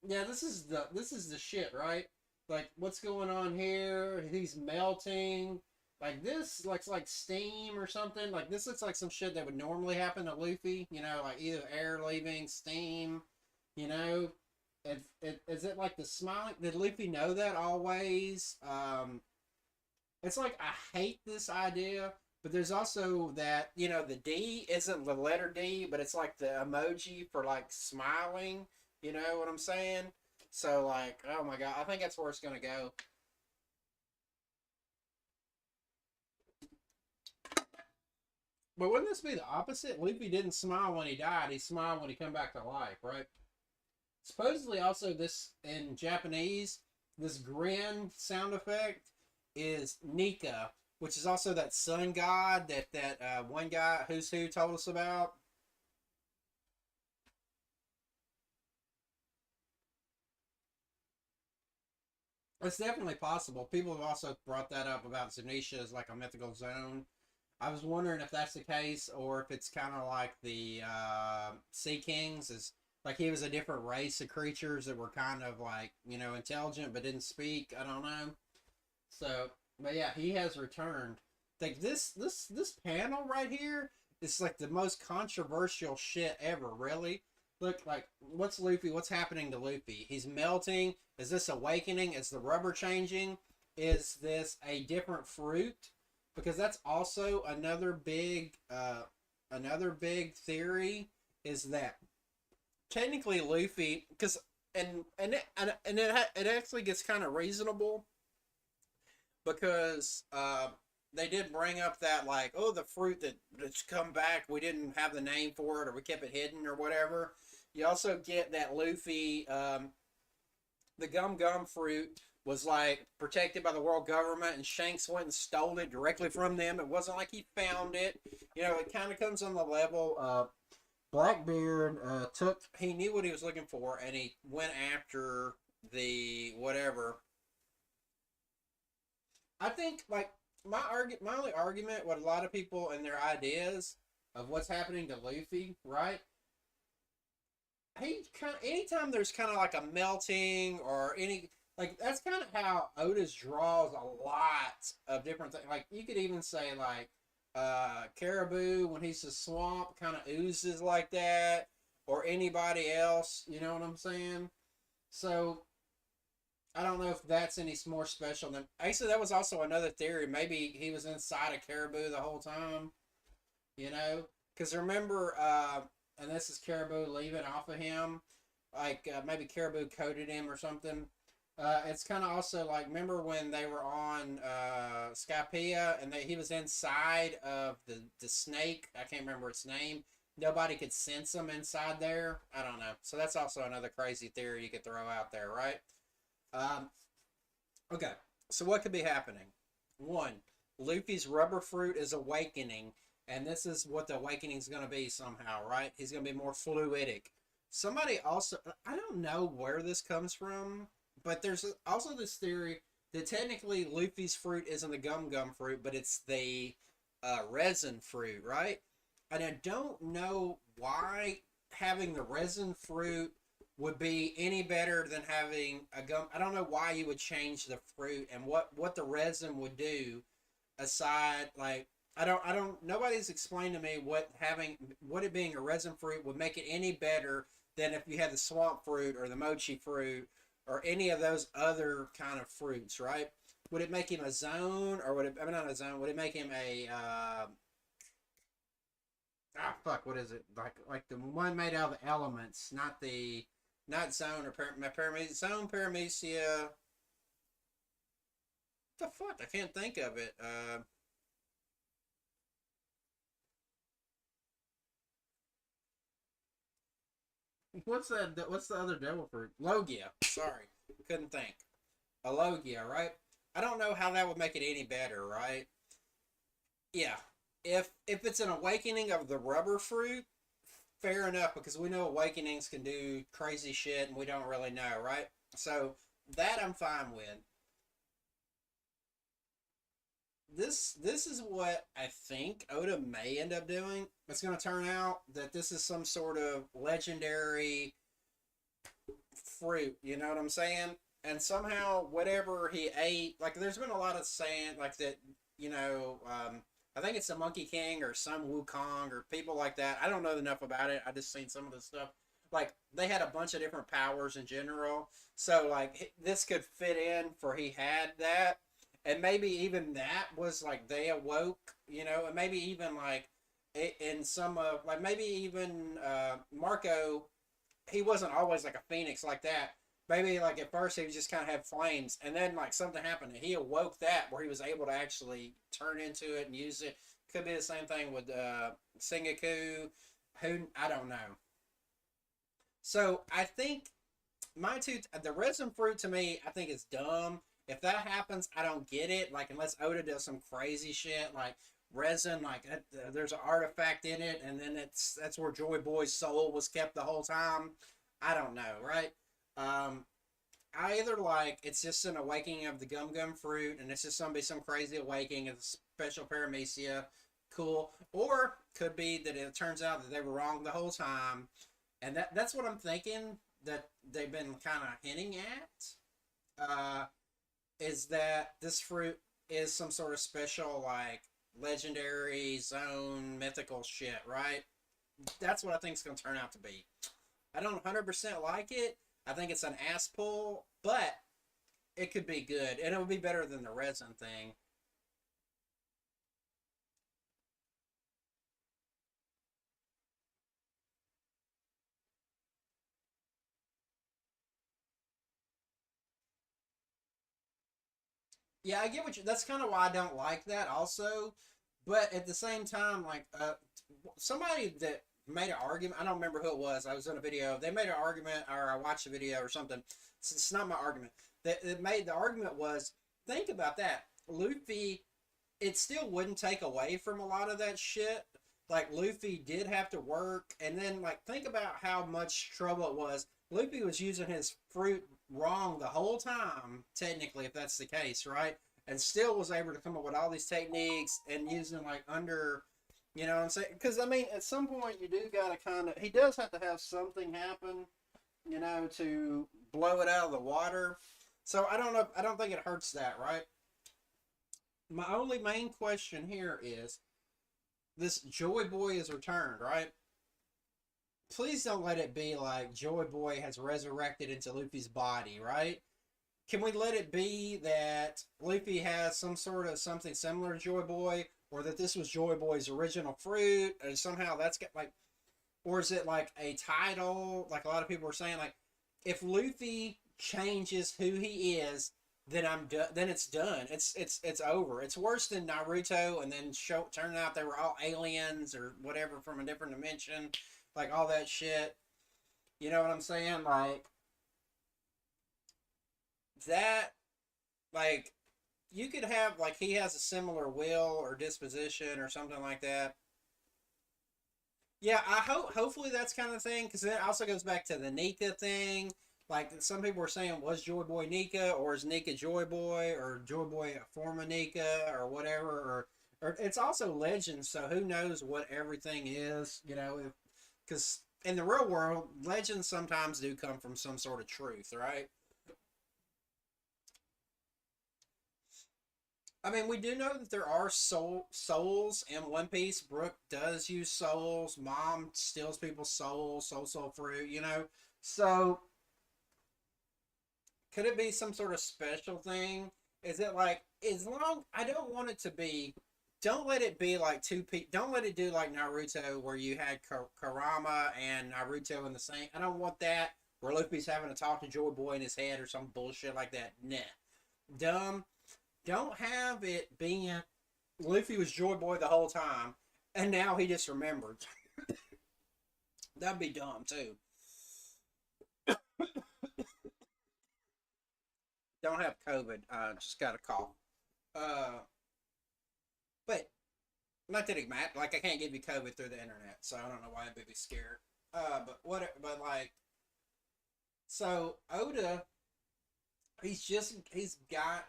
yeah, this is the shit, right? Like what's going on here? He's melting. Like this looks like steam or something. Like this looks like some shit that would normally happen to Luffy. You know, like either air leaving, steam. You know, is it like the smiling? Did Luffy know that always? It's like I hate this idea, but there's also that the D isn't the letter D, but it's like the emoji for like smiling. You know what I'm saying? So like, oh my god, I think that's where it's gonna go. But wouldn't this be the opposite? Luffy didn't smile when he died; he smiled when he come back to life, right? Supposedly, also this in Japanese, this grin sound effect is Nika, which is also that sun god that one guy who's who told us about. It's definitely possible. People have also brought that up about Zanisha as like a mythical zone. I was wondering if that's the case or if it's kind of like the Sea Kings is like he was a different race of creatures that were kind of like intelligent but didn't speak. I don't know. So, but yeah, he has returned. Like this panel right here is like the most controversial shit ever. Really, look like what's Luffy? What's happening to Luffy? He's melting. Is this awakening? Is the rubber changing? Is this a different fruit? Because that's also another big theory is that technically Luffy because it actually gets kind of reasonable because they did bring up that like the fruit that's come back we didn't have the name for it or we kept it hidden or whatever. You also get that Luffy the gum fruit was like protected by the world government and Shanks went and stole it directly from them. It wasn't like he found it. It kind of comes on the level Blackbeard he knew what he was looking for and he went after the whatever. I think like my only argument with a lot of people and their ideas of what's happening to Luffy, right? He kind of anytime there's kind of like a melting or any like that's kind of how Otis draws a lot of different things. Like you could even say like Caribou when he's a swamp kind of oozes like that, or anybody else. You know what I'm saying? So I don't know if that's any more special than. Actually, that was also another theory. Maybe he was inside a caribou the whole time. Because remember, and this is caribou leaving off of him. Like maybe caribou coated him or something. It's kind of also like remember when they were on Skypea and he was inside of the snake. I can't remember its name. Nobody could sense him inside there. I don't know. So that's also another crazy theory you could throw out there, right? Um, okay, so what could be happening? One, Luffy's rubber fruit is awakening, and this is what the awakening is going to be somehow, right? He's going to be more fluidic. Somebody also, I don't know where this comes from, but there's also this theory that technically Luffy's fruit isn't the gum fruit, but it's the resin fruit, right? And I don't know why having the resin fruit would be any better than having a gum. I don't know why you would change the fruit and what the resin would do aside like I don't nobody's explained to me what it being a resin fruit would make it any better than if you had the swamp fruit or the mochi fruit or any of those other kind of fruits, right? Would it make him a zone or would it I mean not a zone, would it make him a fuck, what is it? Like the one made out of the elements, not zone or paramecia. Zone paramecia. The fuck? I can't think of it. What's that? What's the other devil fruit? Logia. Sorry, couldn't think. A Logia, right? I don't know how that would make it any better, right? Yeah. If it's an awakening of the rubber fruit, fair enough because we know awakenings can do crazy shit and we don't really know, right? So that I'm fine with. This is what I think Oda may end up doing. It's going to turn out that this is some sort of legendary fruit. You know what I'm saying? And somehow, whatever he ate, like there's been a lot of saying like that. You know, I think it's the Monkey King or some Wukong or people like that. I don't know enough about it. I just seen some of the stuff. Like they had a bunch of different powers in general. So like this could fit in for he had that, and maybe even that was like they awoke. You know, and maybe even like in some of like maybe even Marco, he wasn't always like a phoenix like that. Maybe like at first he was just kind of had flames, and then like something happened, and he awoke that where he was able to actually turn into it and use it. Could be the same thing with Sengoku. Who I don't know. So I think my two, the resin fruit to me, I think is dumb. If that happens, I don't get it. Like unless Oda does some crazy shit, like resin, like there's an artifact in it, and then that's where Joy Boy's soul was kept the whole time. I don't know, right? Um, I either like it's just an awakening of the gum gum fruit, and it's just gonna be some crazy awakening of the special paramecia, cool, or could be that it turns out that they were wrong the whole time, and that's what I'm thinking that they've been kind of hinting at. Is that this fruit is some sort of special like legendary zone mythical shit, right? That's what I think it's gonna turn out to be. I don't 100% like it. I think it's an ass pull, but it could be good, and it would be better than the resin thing. Yeah, I get what you. That's kind of why I don't like that, also. But at the same time, like somebody that made an argument. I don't remember who it was. I was in a video. They made an argument, or I watched a video or something. It's not my argument. That made the argument was think about that. Luffy it still wouldn't take away from a lot of that shit. Like Luffy did have to work, and then like think about how much trouble it was. Luffy was using his fruit wrong the whole time, technically, if that's the case, right? And still was able to come up with all these techniques and using like under, you know what I'm saying? Because I mean, at some point you do gotta kind of. He does have to have something happen, you know, to blow it out of the water. So I don't know. I don't think it hurts that, right? My only main question here is this Joy Boy is returned, right? Please don't let it be like Joy Boy has resurrected into Luffy's body, right? Can we let it be that Luffy has some sort of something similar to Joy Boy, or that this was Joy Boy's original fruit, and somehow that's got like, or is it like a title? Like a lot of people are saying, like if Luffy changes who he is, then I'm done. Then it's done. It's over. It's worse than Naruto, and then turning out they were all aliens or whatever from a different dimension, like all that shit. You know what I'm saying? Like that. Like you could have like he has a similar will or disposition or something like that. Yeah, I hope. Hopefully, that's kind of thing because it also goes back to the Nika thing. Like some people were saying, was Joy Boy Nika or is Nika Joy Boy or Joy Boy a form of Nika or whatever? Or it's also legends, so who knows what everything is? You know, because in the real world, legends sometimes do come from some sort of truth, right? I mean, we do know that there are souls in One Piece. Brook does use souls. Mom steals people's souls, soul fruit. You know, so could it be some sort of special thing? Is it like as long I don't want it to be. Don't let it be like two people. Don't let it do like Naruto where you had Karama and Naruto in the same. I don't want that where Luffy's having to talk to Joy Boy in his head or some bullshit like that. Nah, dumb. Don't have it being Luffy was Joy Boy the whole time, and now he just remembered. That'd be dumb too. Don't have COVID. Just got a cough. Uh, but not that it matters. Like I can't give you COVID through the internet, so I don't know why I'd be scared. But what? But like, so Oda, he's got.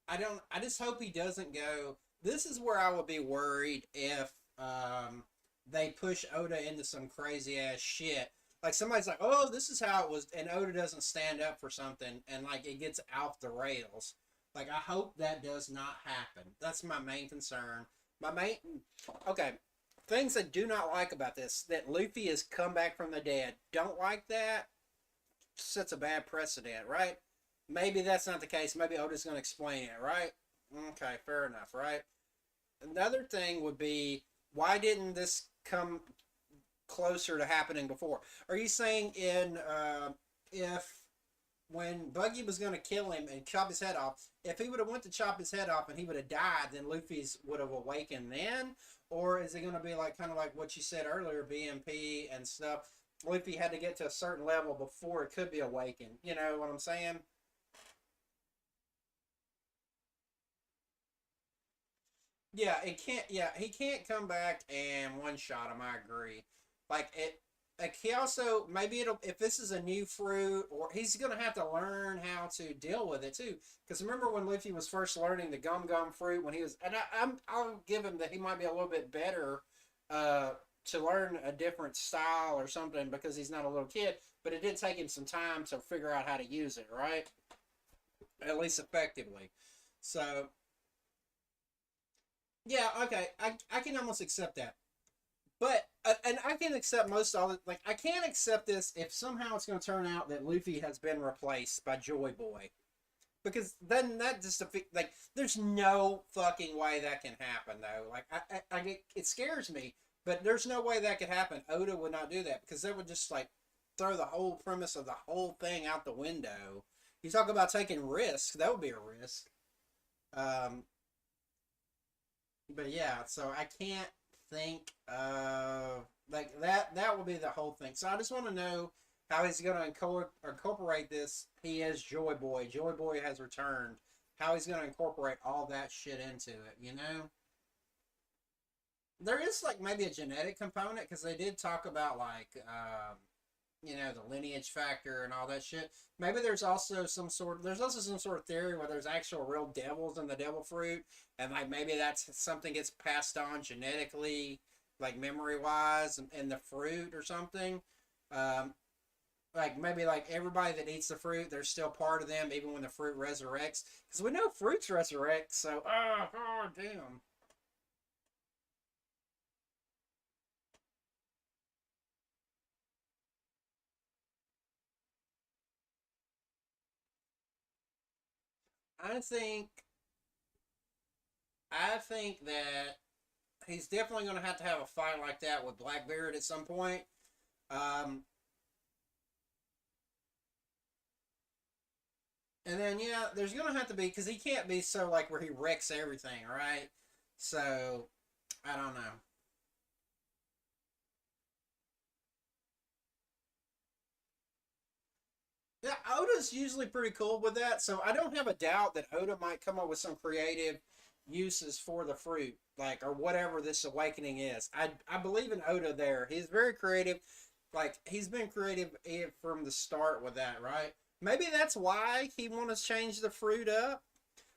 I don't. I just hope he doesn't go. This is where I would be worried if they push Oda into some crazy ass shit. Like somebody's like, oh, this is how it was, and Oda doesn't stand up for something, and like it gets off the rails. Like I hope that does not happen. That's my main concern. My main, okay, things I do not like about this that Luffy has come back from the dead. Don't like that. Sets a bad precedent, right? Maybe that's not the case. Maybe Oda's going to explain it, right? Okay, fair enough, right? Another thing would be why didn't this come closer to happening before? Are you saying in if when Buggy was going to kill him and chop his head off, if he would have went to chop his head off and he would have died, then Luffy's would have awakened then? Or is it going to be like kind of like what you said earlier, BMP and stuff? Luffy had to get to a certain level before it could be awakened. You know what I'm saying? Yeah, it can't. Yeah, he can't come back and one shot him. I agree. Like it. Like he also maybe it'll if this is a new fruit or he's gonna have to learn how to deal with it too. Because remember when Luffy was first learning the gum gum fruit when he was and I'll give him that he might be a little bit better uh, to learn a different style or something because he's not a little kid. But it did take him some time to figure out how to use it, right? At least effectively. So yeah, okay, I can almost accept that. But and I can accept most all it. Like I can't accept this if somehow it's going to turn out that Luffy has been replaced by Joy Boy because then that just like there's no fucking way that can happen though. Like it scares me, but there's no way that could happen. Oda would not do that because that would just like throw the whole premise of the whole thing out the window. You talk about taking risks, that would be a risk. Um, but yeah, so I can't think of like that. That will be the whole thing. So I just want to know how he's going to incorporate this. He is Joy Boy. Joy Boy has returned. How he's going to incorporate all that shit into it. You know, there is like maybe a genetic component because they did talk about like you know the lineage factor and all that shit. Maybe there's also some sort of theory where there's actual real devils in the devil fruit, and like maybe that's something gets passed on genetically, like memory wise, in the fruit or something. Um, like maybe like everybody that eats the fruit, there's still part of them even when the fruit resurrects, because we know fruits resurrect. So oh damn. I think I think that he's definitely going to have a fight like that with Blackbeard at some point. Um, and then yeah, there's going to have to be because he can't be so like where he wrecks everything, right? So I don't know. Yeah, Oda's usually pretty cool with that, so I don't have a doubt that Oda might come up with some creative uses for the fruit, like or whatever this awakening is. I believe in Oda there. He's very creative. Like he's been creative from the start with that, right? Maybe that's why he wants to change the fruit up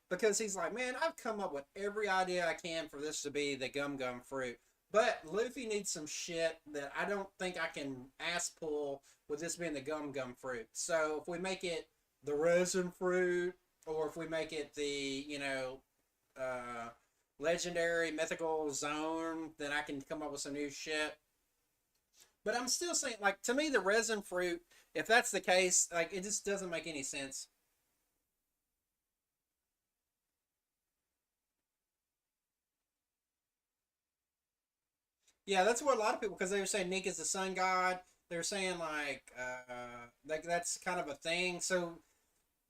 because he's like, man, I've come up with every idea I can for this to be the gum gum fruit. But Luffy needs some shit that I don't think I can ass pull with this being the gum gum fruit. So if we make it the resin fruit, or if we make it the uh, legendary mythical zone, then I can come up with some new shit. But I'm still saying, like to me, the resin fruit, if that's the case, like it just doesn't make any sense. Yeah, that's what a lot of people because they were saying Nick is the sun god. They're saying like that's kind of a thing. So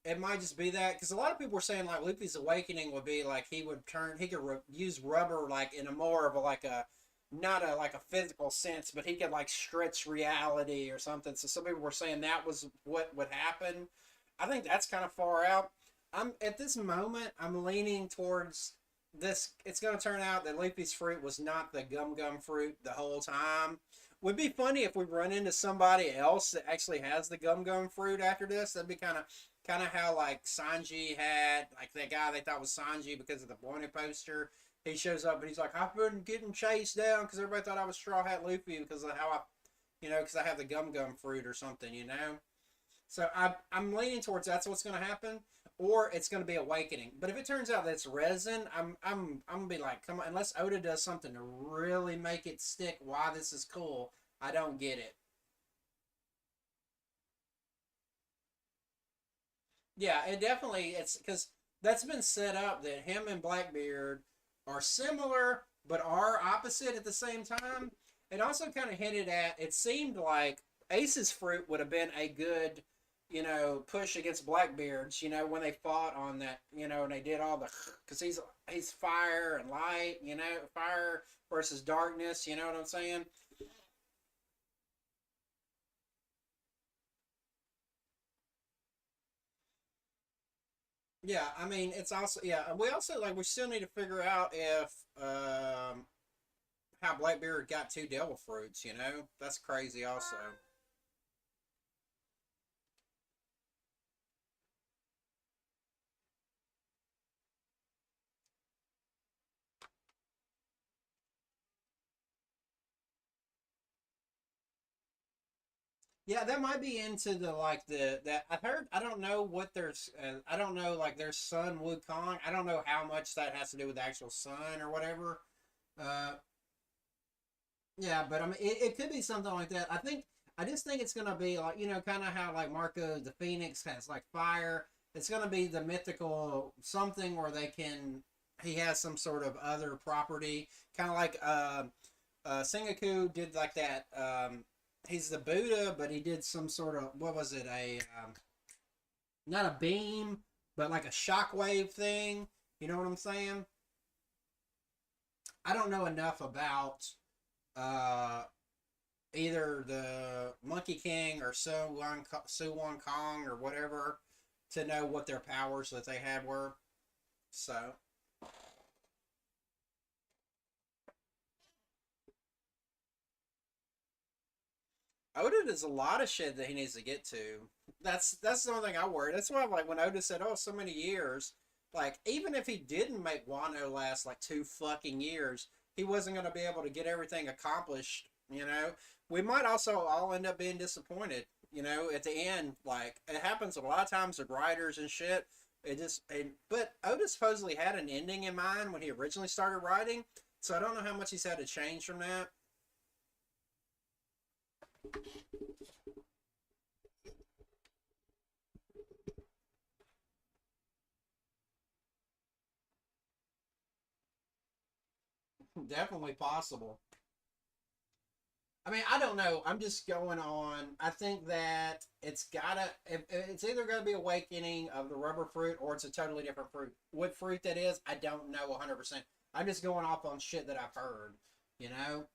it might just be that because a lot of people were saying like Luffy's awakening would be like he could use rubber like in a more of a like a not a like a physical sense, but he could like stretch reality or something. So some people were saying that was what would happen. I think that's kind of far out. I'm at this moment. I'm leaning towards this. It's going to turn out that Luffy's fruit was not the gum gum fruit the whole time. Would be funny if we run into somebody else that actually has the gum gum fruit after this. That'd be kind of how like Sanji had like that guy they thought was Sanji because of the Bonnie poster. He shows up and he's like, I've been getting chased down because everybody thought I was Straw Hat Luffy because of how I because I have the gum gum fruit or something. So I'm leaning towards that's what's going to happen, or it's going to be awakening. But if it turns out that it's resin, I'm gonna be like, come on, unless Oda does something to really make it stick. Why this is cool, I don't get it. Yeah, it definitely it's because that's been set up that him and Blackbeard are similar but are opposite at the same time. It also kind of hinted at it seemed like Ace's fruit would have been a good, push against Blackbeard's, when they fought on that, and they did all the because he's fire and light, fire versus darkness, you know what I'm saying? Yeah, I mean, it's also We also like we still need to figure out if how Blackbeard got two devil fruits. That's crazy. Also, yeah, that might be into the like the that I've heard. I don't know what there's. I don't know like their son Wukong. I don't know how much that has to do with the actual sun or whatever. Uh, yeah, but I mean, it could be something like that. I just think it's gonna be like kind of how like Marco the Phoenix has like fire. It's gonna be the mythical something where they can. He has some sort of other property, kind of like Sengoku did like that. He's the Buddha, but he did some sort of what was it? A not a beam, but like a shockwave thing. You know what I'm saying? I don't know enough about uh, either the Monkey King or Su Wan Kong or whatever to know what their powers that they had were. So Oda does a lot of shit that he needs to get to. That's the only thing I worry. That's why like when Oda said, "Oh, so many years," like even if he didn't make Wano last like 2 fucking years, he wasn't going to be able to get everything accomplished. We might also all end up being disappointed. At the end, like it happens a lot of times with writers and shit. But Oda supposedly had an ending in mind when he originally started writing, so I don't know how much he's had to change from that. Definitely possible. I mean, I don't know. I'm just going on. I think that it's either going to be Awakening of the rubber fruit or it's a totally different fruit. What fruit that is, I don't know 100%. I'm just going off on shit that I've heard, you know?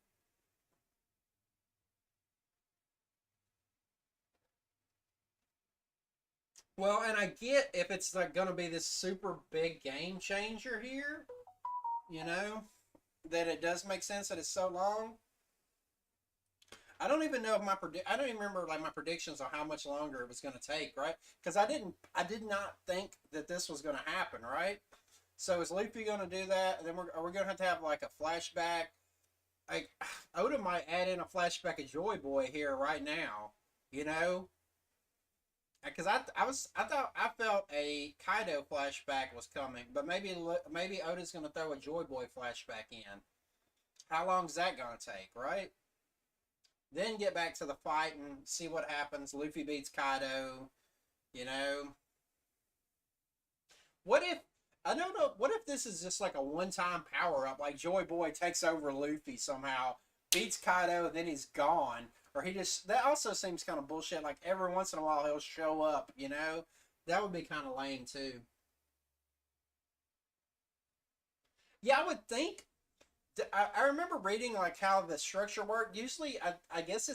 Well, and I get if it's like going to be this super big game changer here, you know, that it does make sense that it's so long. I don't even know if I don't even remember like my predictions on how much longer it was going to take, right? Because I did not think that this was going to happen, right? So is Luffy going to do that? And then are we going to have like a flashback? Like Oda might add in a flashback of Joy Boy here right now, you know? Because I thought I felt a Kaido flashback was coming, but maybe Oda's going to throw a Joy Boy flashback in. How long is that going to take, right? Then get back to the fight and see what happens. Luffy beats Kaido. You know, what if I don't know? What if this is just like a one-time power-up? Like Joy Boy takes over Luffy somehow, beats Kaido, and then he's gone. Or he just that also seems kind of bullshit. Like every once in a while he'll show up. That would be kind of lame too. Yeah, I would think I remember reading like how the structure worked. Usually, I guess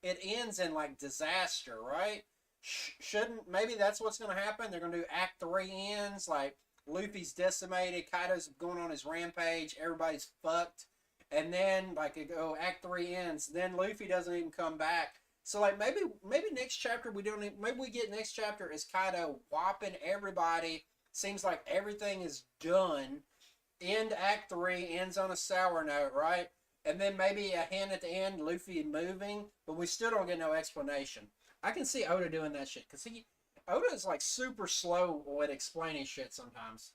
it ends in like disaster, right? Shouldn't maybe that's what's going to happen? They're going to do Act Three ends like Luffy's decimated, Kaido's going on his rampage, everybody's fucked, and then like it go Act Three ends. Then Luffy doesn't even come back. So like maybe next chapter we don't even, maybe we get next chapter is Kaido whopping everybody. Seems like everything is done end Act Three ends on a sour note, right? and then maybe a hint at the end, Luffy moving, but we still don't get no explanation. I can see Oda doing that shit because Oda is like super slow with explaining shit sometimes.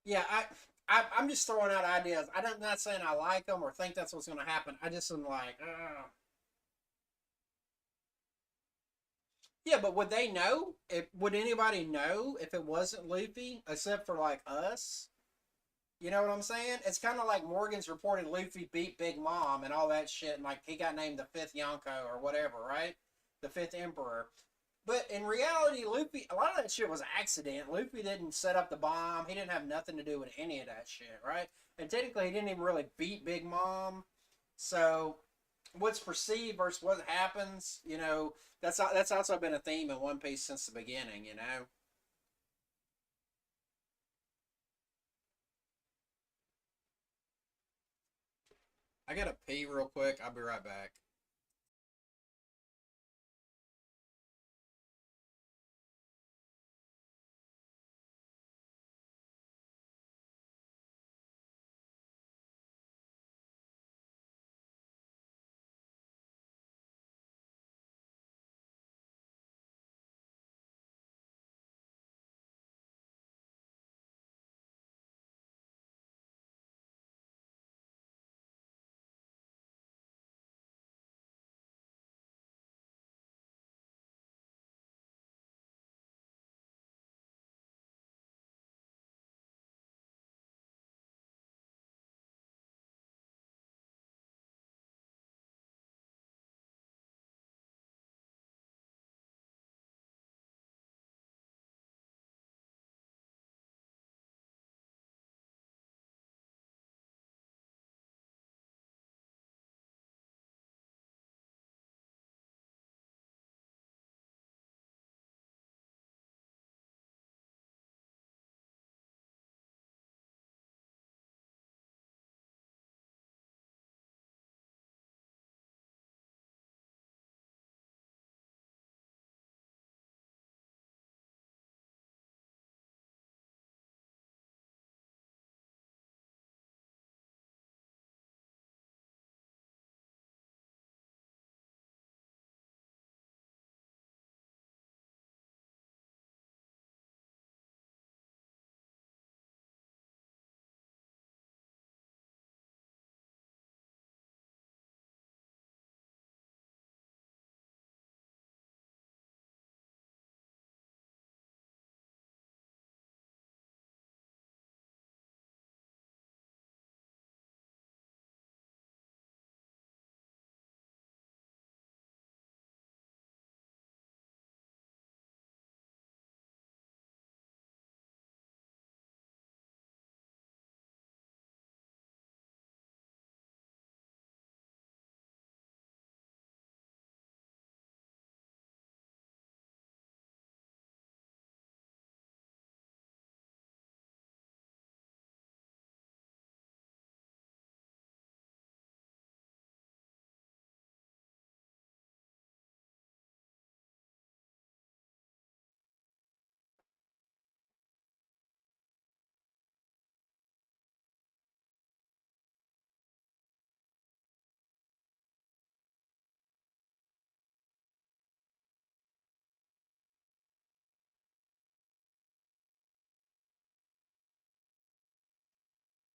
Yeah, I'm just throwing out ideas. I'm not saying I like them or think that's what's going to happen. I just am like, yeah, but would they know? Would anybody know if it wasn't Luffy except for like us? You know what I'm saying? It's kind of like Morgan's reported Luffy beat Big Mom and all that shit, and like he got named the fifth Yonko or whatever, right? The fifth Emperor. But in reality, Luffy, a lot of that shit was accident. Luffy didn't set up the bomb. He didn't have nothing to do with any of that shit, right? And technically, he didn't even really beat Big Mom. So, what's perceived versus what happens, that's also been a theme in One Piece since the beginning. I gotta pee real quick. I'll be right back.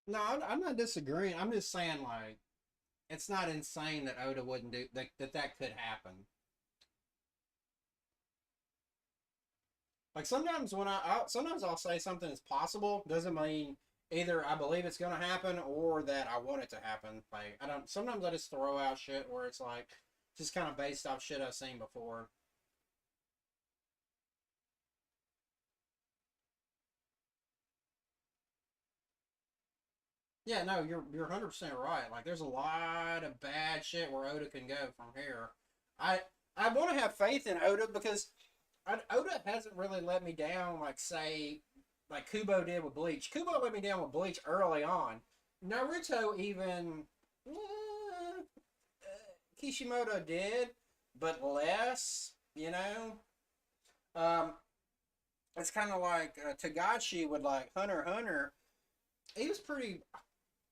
No, I'm not disagreeing. I'm just saying, like, it's not insane that Oda wouldn't do that could happen. Like sometimes sometimes I'll say something is possible doesn't mean either I believe it's gonna happen or that I want it to happen. Like I don't. Sometimes I just throw out shit where it's like just kind of based off shit I've seen before. Yeah, no, you're 100% right. Like there's a lot of bad shit where Oda can go from here. I I want to have faith in Oda because Oda hasn't really let me down, like say, like Kubo did with Bleach. Kubo let me down with Bleach early on. Naruto even Kishimoto did, but less. Um, It's kind of like Tagachi with like Hunter x Hunter. He was pretty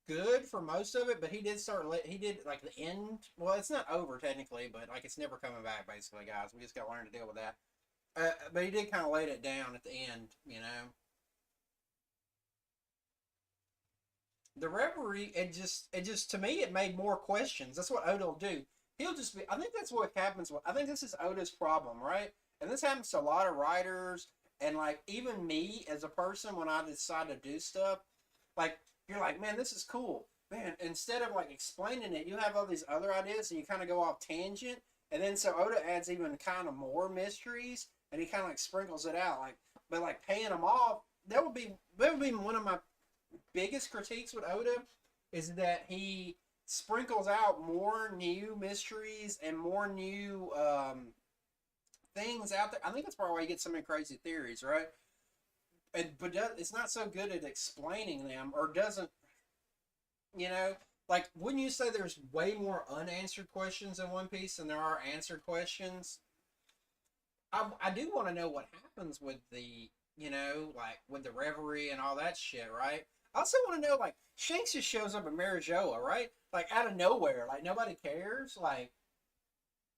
good for most of it, but he did he did like the end. Well, it's not over technically, but like it's never coming back. Basically, guys, we just got to learn to deal with that. But he did kind of laid it down at the end, you know. The Reverie, it just to me it made more questions. That's what Oda will do. He'll just be. I think that's what happens. I think this is Oda's problem, right? And this happens to a lot of writers, and like even me as a person when I decide to do stuff, like you're like, man, this is cool, man. Instead of like explaining it, you have all these other ideas, and you kind of go off tangent, and then so Oda adds even kind of more mysteries, and he kind of like sprinkles it out, like but like paying them off. That would be one of my biggest critiques with Oda is that he sprinkles out more new mysteries and more new things out there. I think that's probably why you get so many crazy theories, right? But it's not so good at explaining them, or doesn't, you know? Like, wouldn't you say there's way more unanswered questions in One Piece than there are answered questions? I do want to know what happens with like with the reverie and all that shit, right? I also want to know, like, Shanks just shows up at Marijoa, right? Like, out of nowhere. Like, nobody cares. Like,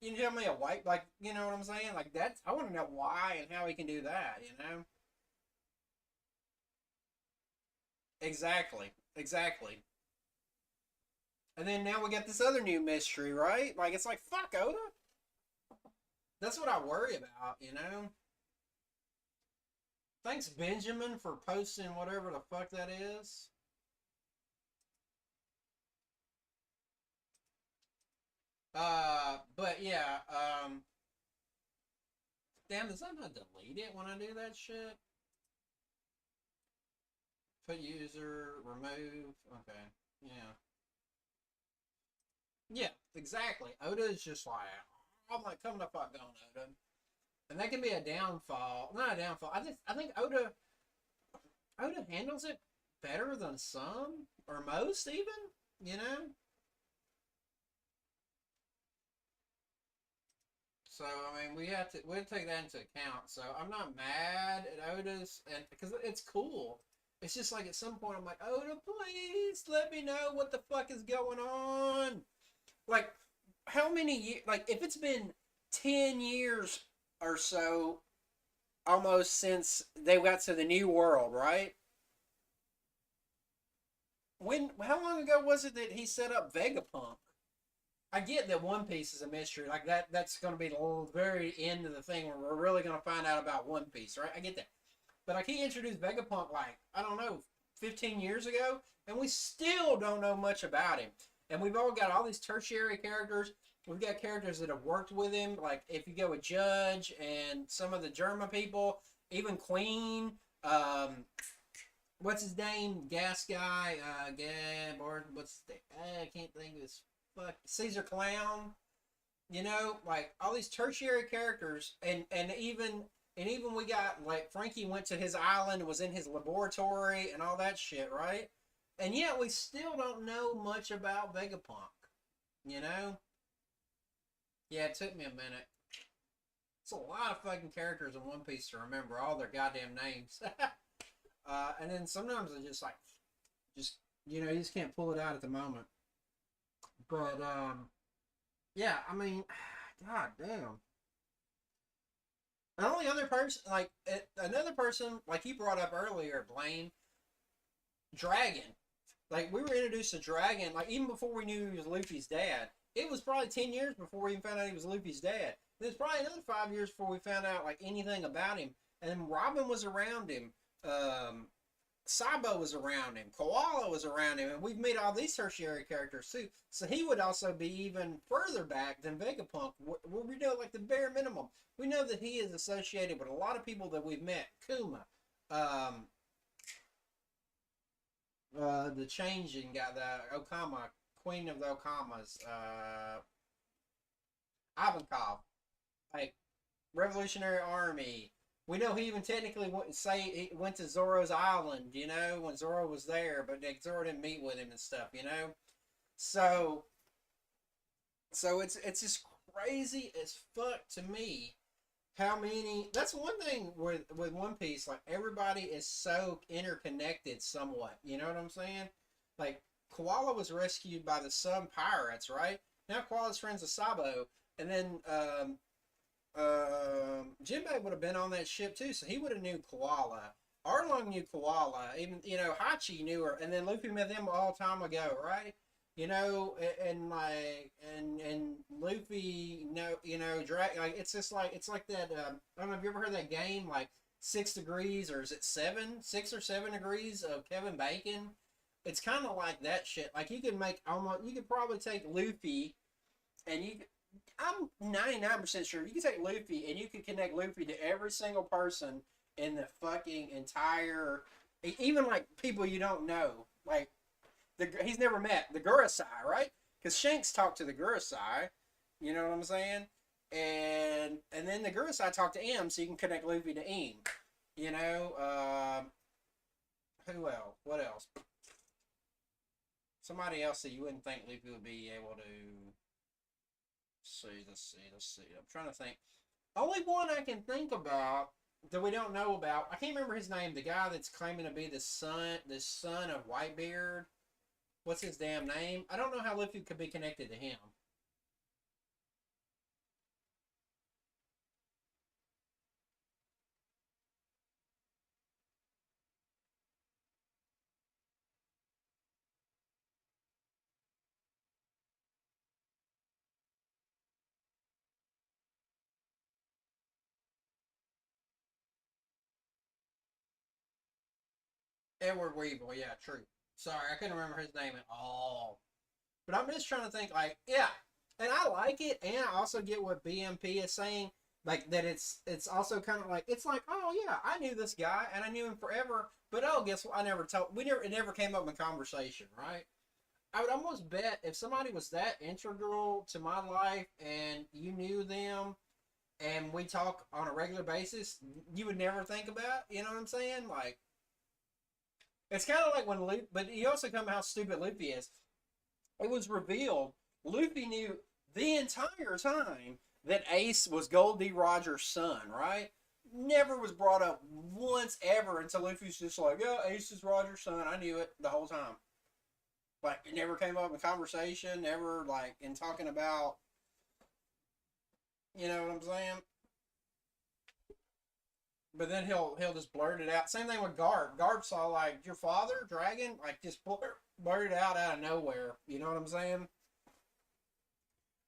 you tell me a white, like, you know what I'm saying? Like, I want to know why and how he can do that, you know? Exactly. Exactly. And then now we got this other new mystery, right? Like, it's like, fuck, Oda. That's what I worry about, you know? Thanks, Benjamin, for posting whatever the fuck that is. But yeah, damn, does that not delete it when I do that shit? Put user, remove, okay, yeah. Yeah, exactly. Oda is just like, I'm like, come the fuck on, Oda. And that can be a downfall. Not a downfall. I think Oda handles it better than some, or most even, you know? So I mean, we have to take that into account. So I'm not mad at Oda's, and because it's cool. It's just like at some point I'm like, Oda, please let me know what the fuck is going on. Like, how many years? Like, if it's been 10 years or so, almost since they got to the New World, right? How long ago was it that he set up Vegapunk? I get that One Piece is a mystery, like that's going to be the very end of the thing where we're really going to find out about One Piece, right? I get that. But like he introduced Vegapunk like, I don't know, 15 years ago, and we still don't know much about him. And we've all got all these tertiary characters. We've got characters that have worked with him, like if you go with Judge and some of the German people, even Queen, what's his name? Gas guy, Gab, or what's the, I can't think of his fuck Caesar Clown. You know, like all these tertiary characters, and even we got like Frankie went to his island, was in his laboratory, and all that shit, right? And yet we still don't know much about Vegapunk. You know? Yeah, it took me a minute. It's a lot of fucking characters in One Piece to remember all their goddamn names. And then sometimes I just like, just you just can't pull it out at the moment. But yeah, I mean, god damn. The only other person, like another person, like you brought up earlier, Blaine, Dragon. Like we were introduced to Dragon, like even before we knew he was Luffy's dad. It was probably 10 years before we even found out he was Luffy's dad. It was probably another 5 years before we found out like anything about him. And Robin was around him. Sabo was around him. Koala was around him, and we've met all these tertiary characters too. So he would also be even further back than Vegapunk. We know like the bare minimum. We know that he is associated with a lot of people that we've met. Kuma, um, the changing guy, the Okama, Queen of the Okamas, Ivankov, like Revolutionary Army. We know he even technically he went to Zoro's island, when Zoro was there, but Zoro didn't meet with him and stuff. So it's just crazy as fuck to me how many? That's one thing with One Piece. Like everybody is so interconnected, somewhat. You know what I'm saying? Like Koala was rescued by the Sun Pirates, right? Now Koala's friends with Sabo, and then Jinbei would have been on that ship too, so he would have knew Koala. Arlong knew Koala. Even Hachi knew her, and then Luffy met them all time ago, right? And like and Luffy, drag like it's just like it's like that. I don't know. Have you ever heard that game like 6 degrees, or is it 6 or 7 degrees of Kevin Bacon? It's kind of like that shit. Like you could probably take Luffy and I'm 99% sure you can take Luffy and you can connect Luffy to every single person in the fucking entire, even like people you don't know. Like he's never met the Gurusai, right? Because Shanks talked to the Gurusai. You know what I'm saying? And then the Gurusai talked to M, so you can connect Luffy to M. You know, who else? What else? Somebody else that you wouldn't think Luffy would be able to see. Let's see. I'm trying to think. Only one I can think about that we don't know about. I can't remember his name. The guy that's claiming to be the son of Whitebeard. What's his damn name? I don't know how Luffy could be connected to him. Edward Weevil, yeah, true. Sorry, I couldn't remember his name at all. But I'm just trying to think, like, yeah, and I like it, and I also get what BMP is saying, like that it's also kind of like it's like, oh yeah, I knew this guy and I knew him forever, but oh, guess what? I never told. We never It never came up in conversation, right? I would almost bet if somebody was that integral to my life and you knew them and we talk on a regular basis, you would never think about. You know what I'm saying? Like it's kind of like when Luffy, but you also come how stupid Luffy is. It was revealed Luffy knew the entire time that Ace was Gold D. Rogers' son, right? Never was brought up once ever until Luffy's just like, yeah, Ace is Rogers' son. I knew it the whole time. Like, it never came up in conversation, never, like, in talking about, you know what I'm saying? But then he'll just blurt it out. Same thing with Garp. Garp saw, like, your father, Dragon, like, just blurt it out of nowhere. You know what I'm saying?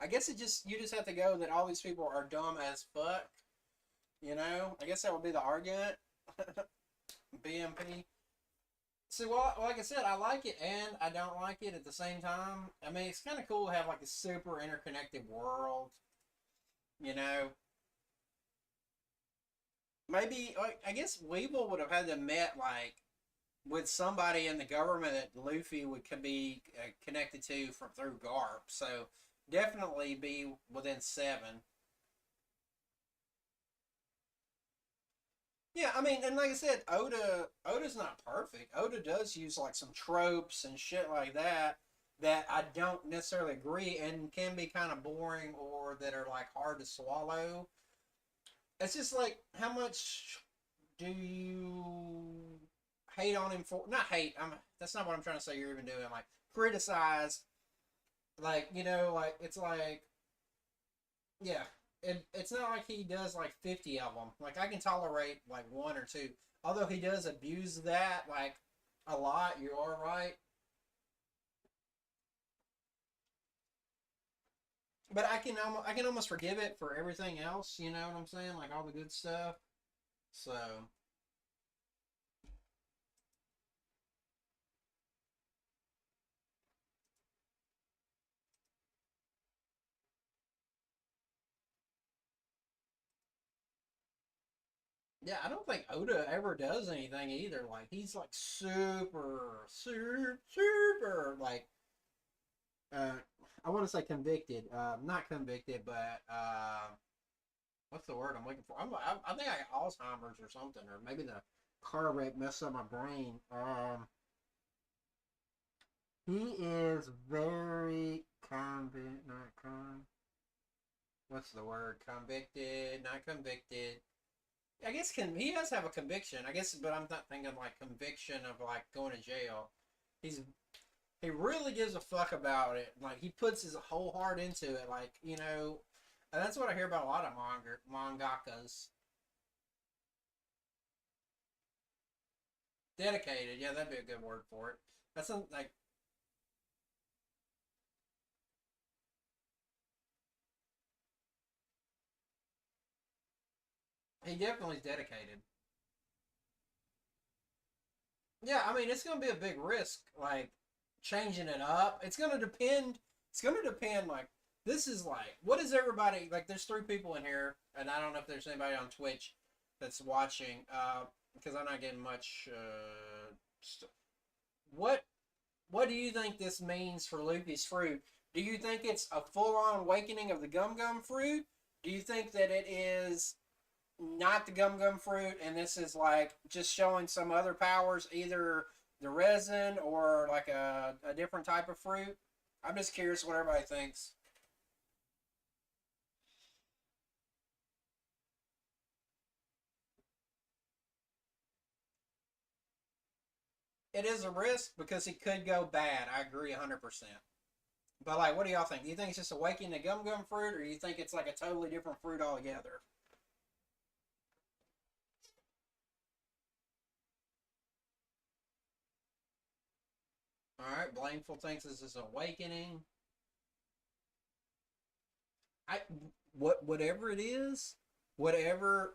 I guess you just have to go that all these people are dumb as fuck. You know, I guess that would be the argument. BMP. See, well, like I said, I like it and I don't like it at the same time. I mean, it's kind of cool to have like a super interconnected world. You know, maybe like I guess Weevil would have had to met like with somebody in the government that Luffy would could be connected to from through Garp. So definitely be within 7. Yeah, I mean, and like I said, Oda's not perfect. Oda does use like some tropes and shit like that that I don't necessarily agree and can be kind of boring or that are like hard to swallow. It's just like how much do you hate on him for? Not hate. That's not what I'm trying to say. You're even doing like criticize. Like like it's like yeah, it's not like he does like 50 of them. Like I can tolerate like one or two. Although he does abuse that like a lot. You are right, but I can almost forgive it for everything else. You know what I'm saying? Like all the good stuff. So yeah, I don't think Oda ever does anything either. Like he's like super like uh I want to say convicted. Not convicted, but what's the word I'm looking for? I think I got Alzheimer's or something, or maybe the car wreck messed up my brain. He is very convict, not con. what's the word? Convicted, not convicted. I guess he does have a conviction. I guess, but I'm not thinking like conviction of like going to jail. He's he really gives a fuck about it. Like he puts his whole heart into it. Like and that's what I hear about a lot of mangakas. Dedicated, yeah, that'd be a good word for it. That's something like he definitely is dedicated. Yeah, I mean, it's going to be a big risk, like changing it up. It's going to depend. It's going to depend. Like, this is like, what is everybody like? There's three people in here, and I don't know if there's anybody on Twitch that's watching, because I'm not getting much. What What do you think this means for Luffy's fruit? Do you think it's a full-on awakening of the Gum Gum fruit? Do you think that it is not the Gum Gum fruit, and this is like just showing some other powers, either the resin or like a different type of fruit? I'm just curious what everybody thinks. It is a risk because it could go bad. I agree 100%. But like, what do y'all think? Do you think it's just awakening the Gum Gum fruit, or do you think it's like a totally different fruit altogether? All right, Blameful thinks this is awakening. I whatever it is, whatever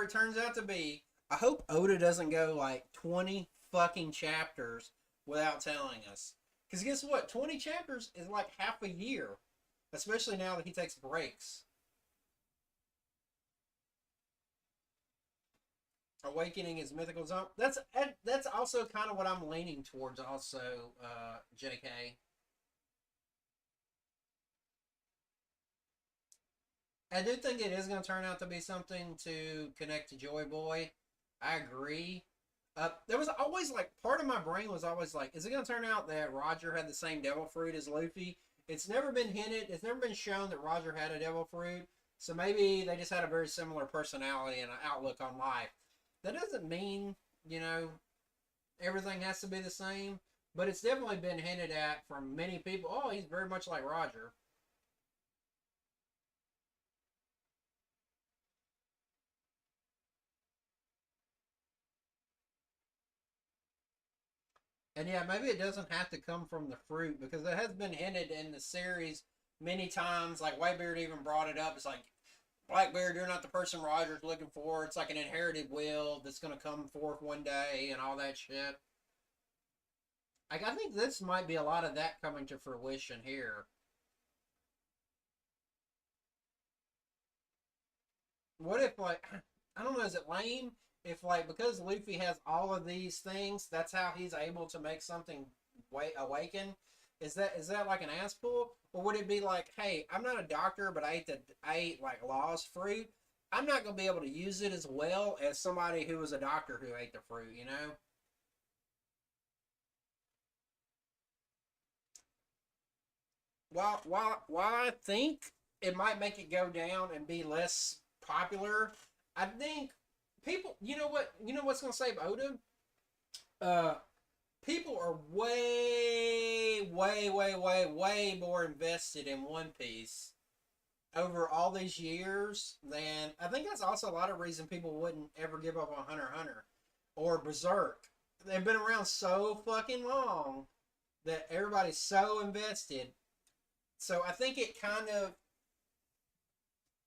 it turns out to be, I hope Oda doesn't go like 20 fucking chapters without telling us. Because guess what? 20 chapters is like half a year, especially now that he takes breaks. Awakening is mythical zone. That's also kind of what I'm leaning towards. Also, J.K. I do think it is going to turn out to be something to connect to Joy Boy. I agree. There was always like part of my brain was always like, is it going to turn out that Roger had the same devil fruit as Luffy? It's never been hinted. It's never been shown that Roger had a devil fruit. So maybe they just had a very similar personality and an outlook on life. That doesn't mean you know everything has to be the same, but it's definitely been hinted at from many people. Oh, he's very much like Roger. And yeah, maybe it doesn't have to come from the fruit because it has been hinted in the series many times. Like Whitebeard even brought it up. It's like Blackbeard, you're not the person Roger's looking for. It's like an inherited will that's going to come forth one day and all that shit. Like I think this might be a lot of that coming to fruition here. What if like I don't know, is it lame if like because Luffy has all of these things, that's how he's able to make something awaken? Is that like an ass pull, or would it be like, hey, I'm not a doctor, but I ate like Law's fruit. I'm not gonna be able to use it as well as somebody who was a doctor who ate the fruit. While I think it might make it go down and be less popular, I think people. You know what's gonna save Oda? Uh, People are way, way, way, way, way more invested in One Piece over all these years than I think that's also a lot of reason people wouldn't ever give up on Hunter x Hunter or Berserk. They've been around so fucking long that everybody's so invested. So I think it kind of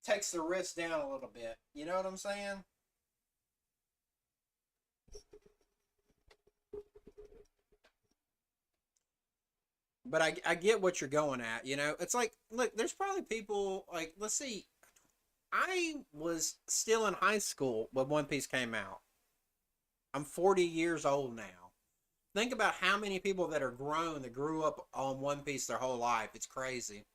takes the risk down a little bit. You know what I'm saying? But I get what you're going at. It's like, look, there's probably people like, let's see, I was still in high school when One Piece came out. I'm 40 years old now. Think about how many people that are grown that grew up on One Piece their whole life. It's crazy.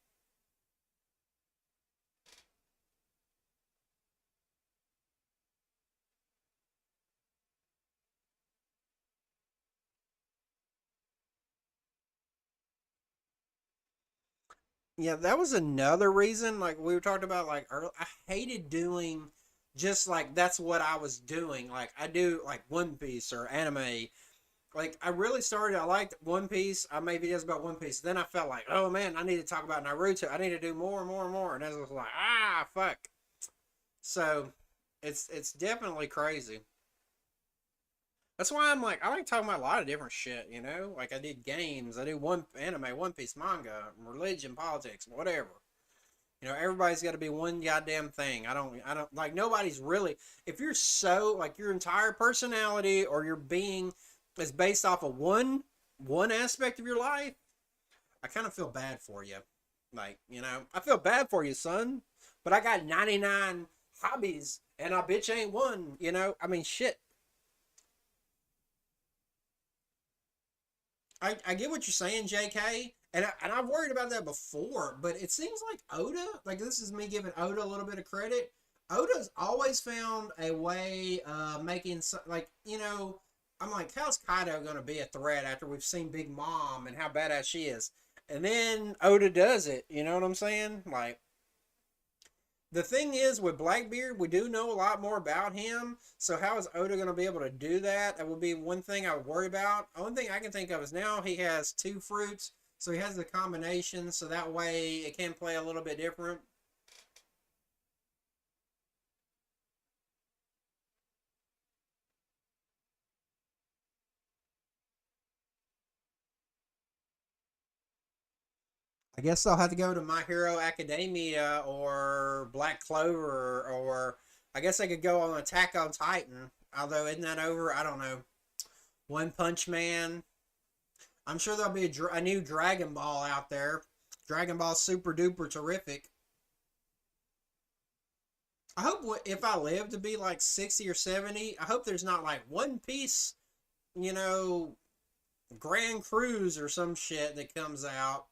Yeah, that was another reason. Like we were talking about, like early, I hated doing just like that's what I was doing. Like I do like One Piece or anime. Like I really started. I liked One Piece. I made videos about One Piece. Then I felt like, oh man, I need to talk about Naruto. I need to do more and more and more. And I was like, fuck. So it's definitely crazy. That's why I'm like I like talking about a lot of different shit. You know, like I did games. I do one anime, One Piece, manga, religion, politics, whatever. You know, everybody's got to be one goddamn thing. I don't like nobody's really. If you're so like your entire personality or your being is based off of one aspect of your life, I kind of feel bad for you. Like, you know, I feel bad for you, son. But I got 99 hobbies and I bitch ain't one, you know? I mean, shit. I get what you're saying, JK, and I've worried about that before, but it seems like Oda, like this is me giving Oda a little bit of credit. Oda's always found a way making like you know, I'm like, how's Kaido gonna be a threat after we've seen Big Mom and how badass she is, and then Oda does it. You know what I'm saying? Like the thing is with Blackbeard, we do know a lot more about him. So how is Oda going to be able to do that? That would be one thing I would worry about. Only thing I can think of is now he has two fruits, so he has the combination. So that way it can play a little bit different. I guess I'll have to go to My Hero Academia or Black Clover, or I guess I could go on Attack on Titan. Although isn't that over? I don't know. One Punch Man. I'm sure there'll be a new Dragon Ball out there. Dragon Ball Super Duper Terrific. I hope if I live to be like 60 or 70, I hope there's not like One Piece, you know, Grand Cruise or some shit that comes out.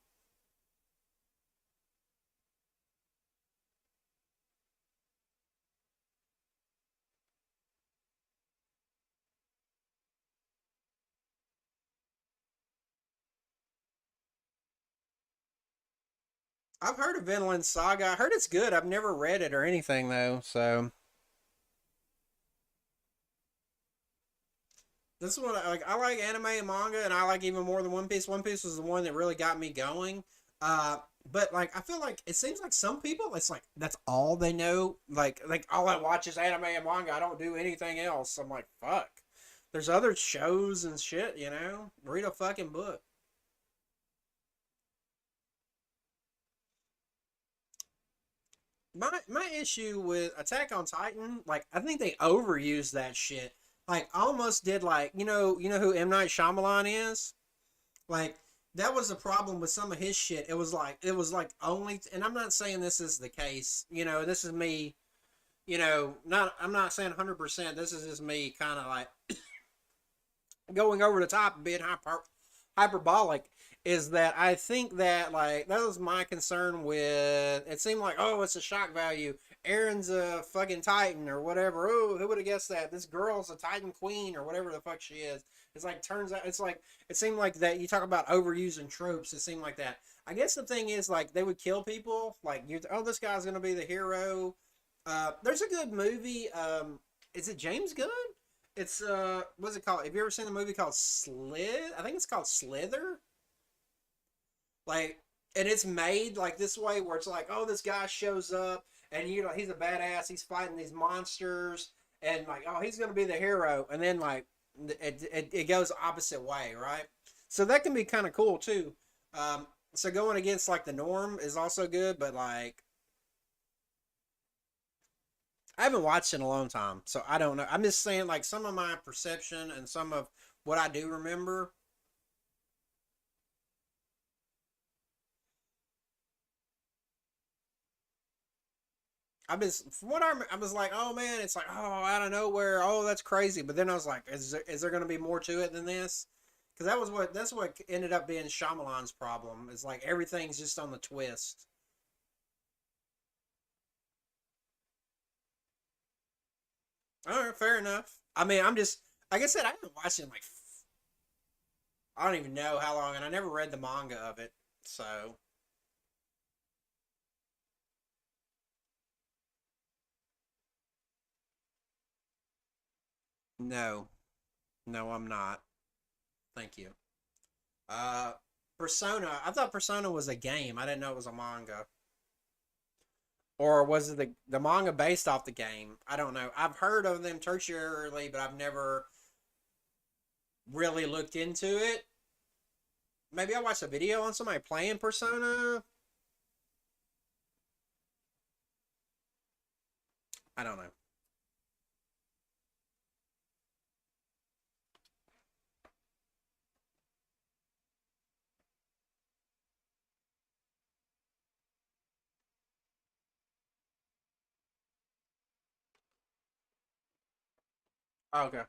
I've heard of Vinland Saga. I heard it's good. I've never read it or anything though. So this is what I like anime and manga, and I like even more than One Piece. One Piece was the one that really got me going. Uh, but like I feel like it seems like some people, it's like that's all they know. Like all I watch is anime and manga. I don't do anything else. I'm like fuck. There's other shows and shit. You know, read a fucking book. My issue with Attack on Titan, like I think they overused that shit. Like almost did like you know who M Night Shyamalan is. Like that was the problem with some of his shit. It was like only, and I'm not saying this is the case. You know, this is me. You know, not I'm not saying 100%. This is just me, kind of like going over the top and being hyperbolic. Is that I think that like that was my concern with it. Seemed like, oh, it's a shock value. Aaron's a fucking titan or whatever. Oh, who would have guessed that? This girl's a titan queen or whatever the fuck she is. It's like turns out it's like it seemed like that. You talk about overusing tropes. It seemed like that. I guess the thing is like they would kill people. Like you, oh, this guy's gonna be the hero. There's a good movie. Is it James Gunn? It's what's it called? Have you ever seen the movie called Slid? I think it's called Slither. Like, and it's made like this way where it's like, oh, this guy shows up and you know he's a badass. He's fighting these monsters and like, oh, he's gonna be the hero. And then like it goes opposite way, right? So that can be kind of cool too. So going against like the norm is also good, but like I haven't watched in a long time, so I don't know. I'm just saying like some of my perception and some of what I do remember. I was from what I was like, oh man, it's like oh out of nowhere, oh that's crazy. But then I was like, is there going to be more to it than this? Because that's what ended up being Shyamalan's problem. Is like everything's just on the twist. All right, fair enough. I mean, I'm just like I said, I haven't watched it in like I don't even know how long, and I never read the manga of it. So No, no, I'm not. Thank you. Uh, Persona. I thought Persona was a game. I didn't know it was a manga. Or was it the manga based off the game? I don't know. I've heard of them tertiarily, but I've never really looked into it. Maybe I watched a video on somebody playing Persona. I don't know. Oh, okay.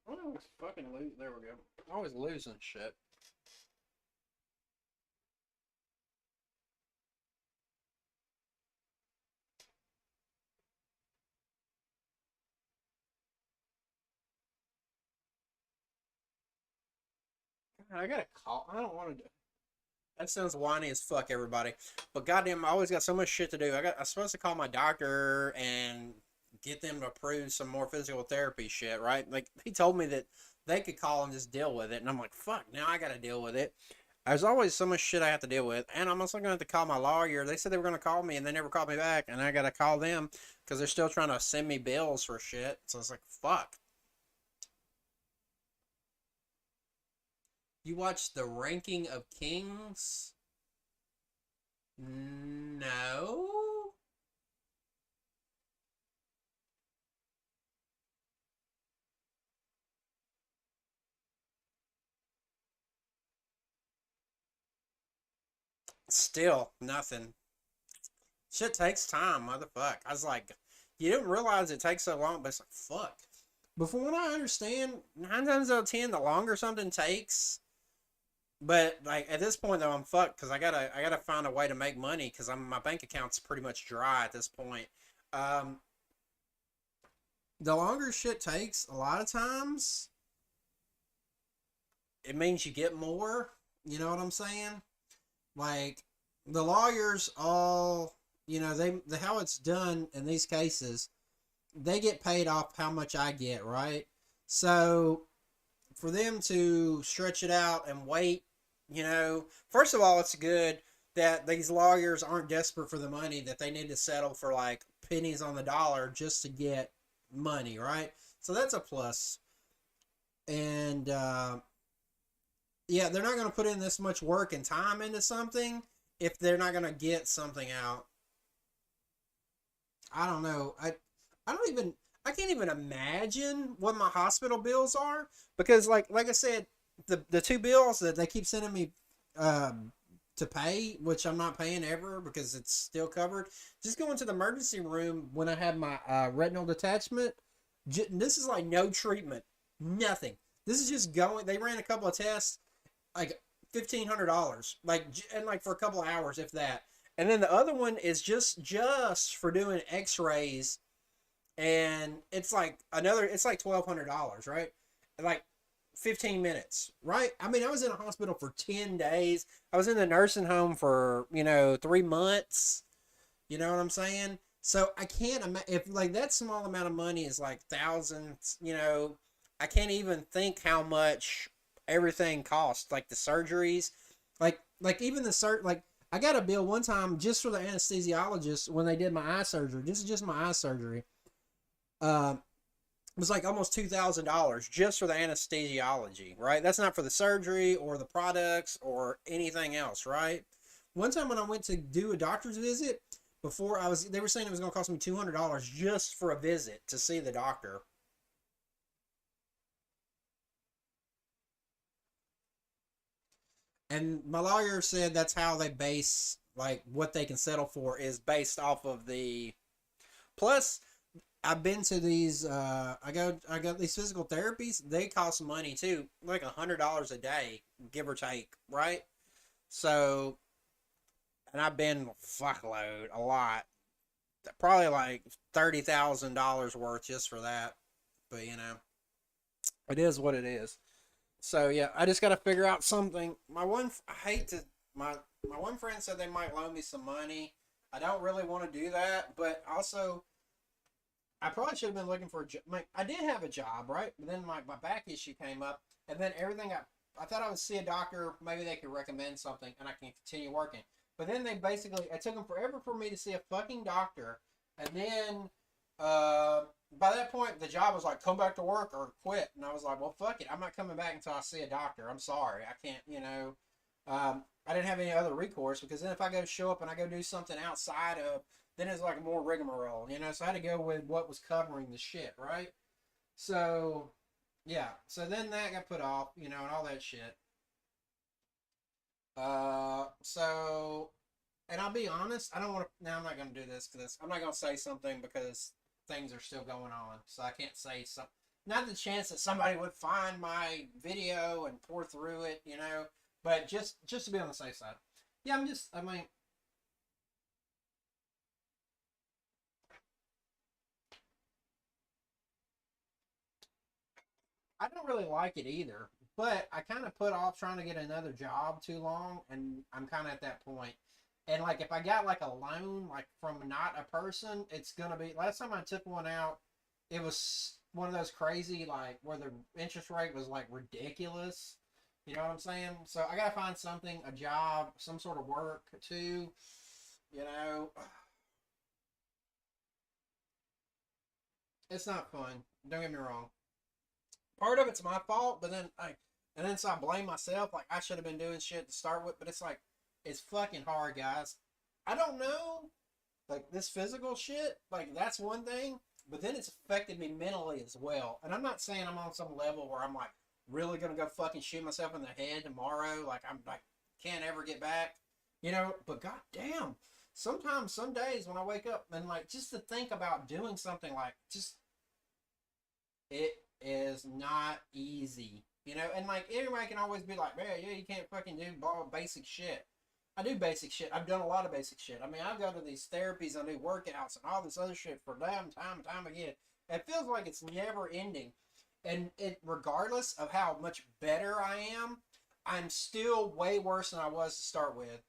I always fucking lose. There we go. I'm always losing shit. I gotta call. I don't want to do. That sounds whiny as fuck, everybody. But goddamn, I always got so much shit to do. I'm supposed to call my doctor and get them to approve some more physical therapy shit, right? Like he told me that they could call and just deal with it, and I'm like, fuck. Now I got to deal with it. There's always so much shit I have to deal with, and I'm also going to have to call my lawyer. They said they were going to call me, and they never called me back, and I got to call them because they're still trying to send me bills for shit. So it's like, fuck. You watched the Ranking of Kings? No. Still nothing. Shit takes time, motherfuck. I was like, you didn't realize it takes so long, but it's like, fuck. But from what I understand, 9 times out of 10, the longer something takes, but like at this point though, I'm fucked because I gotta find a way to make money because my bank account's pretty much dry at this point. Um, the longer shit takes, a lot of times, it means you get more. You know what I'm saying? Like the lawyers all, the how it's done in these cases, they get paid off how much I get, right? So for them to stretch it out and wait, first of all, it's good that these lawyers aren't desperate for the money that they need to settle for like pennies on the dollar just to get money, right? So that's a plus. And yeah, they're not going to put in this much work and time into something if they're not going to get something out. I don't know. I don't even I can't even imagine what my hospital bills are because like I said, the two bills that they keep sending me to pay, which I'm not paying ever because it's still covered. Just going to the emergency room when I have my retinal detachment. This is like no treatment, nothing. This is just going. They ran a couple of tests, like $1,500, like and like for a couple of hours, if that. And then the other one is just for doing X-rays, and it's like $1,200, right? Like 15 minutes, right? I mean, I was in a hospital for 10 days. I was in the nursing home for 3 months. You know what I'm saying? So I can't imagine if like that small amount of money is like thousands. I can't even think how much everything costs, like the surgeries, like even like I got a bill one time just for the anesthesiologist when they did my eye surgery. This is just my eye surgery. It was like almost $2,000 just for the anesthesiology, right? That's not for the surgery or the products or anything else, right? One time when I went to do a doctor's visit, they were saying it was going to cost me $200 just for a visit to see the doctor. And my lawyer said that's how they base like what they can settle for is based off of the plus I've been to these. I got these physical therapies. They cost money too, like $100 a day, give or take, right? So, and I've been fuckload a lot, probably like $30,000 worth just for that. But it is what it is. So yeah, I just got to figure out something. I hate to my one friend said they might loan me some money. I don't really want to do that, but also I probably should have been looking for a job. Like, I did have a job, right? But then my back issue came up, and then everything I thought I would see a doctor. Maybe they could recommend something, and I can continue working. But then they basically, it took them forever for me to see a fucking doctor, and then uh, by that point, the job was like, come back to work or quit, and I was like, well, fuck it, I'm not coming back until I see a doctor. I'm sorry, I can't, I didn't have any other recourse because then if I go show up and I go do something outside of then it's like more rigmarole, So I had to go with what was covering the shit, right? So, yeah. So then that got put off, and all that shit. So, and I'll be honest, I don't want to. Now I'm not going to do this because I'm not going to say something because things are still going on. So I can't say something. Not the chance that somebody would find my video and pour through it. But just to be on the safe side. Yeah, I mean, I don't really like it either, but I kind of put off trying to get another job too long, and I'm kind of at that point. And like, if I got like a loan, like from not a person, it's gonna be. Last time I took one out, it was one of those crazy like where the interest rate was like ridiculous. You know what I'm saying? So I gotta find something, a job, some sort of work too. You know, it's not fun. Don't get me wrong. Part of it's my fault, but then and then so I blame myself. Like I should have been doing shit to start with, but it's like it's fucking hard, guys. I don't know, like this physical shit, like that's one thing, but then it's affected me mentally as well. And I'm not saying I'm on some level where I'm like really gonna go fucking shoot myself in the head tomorrow. Like I'm like can't ever get back, But goddamn, sometimes some days when I wake up and like just to think about doing something like just it is not easy. And like everybody can always be like, man, yeah, you can't fucking do basic shit. I do basic shit. I've done a lot of basic shit. I mean, I go to these therapies, I do workouts and all this other shit for damn time and time again. It feels like it's never ending. And regardless of how much better I am, I'm still way worse than I was to start with.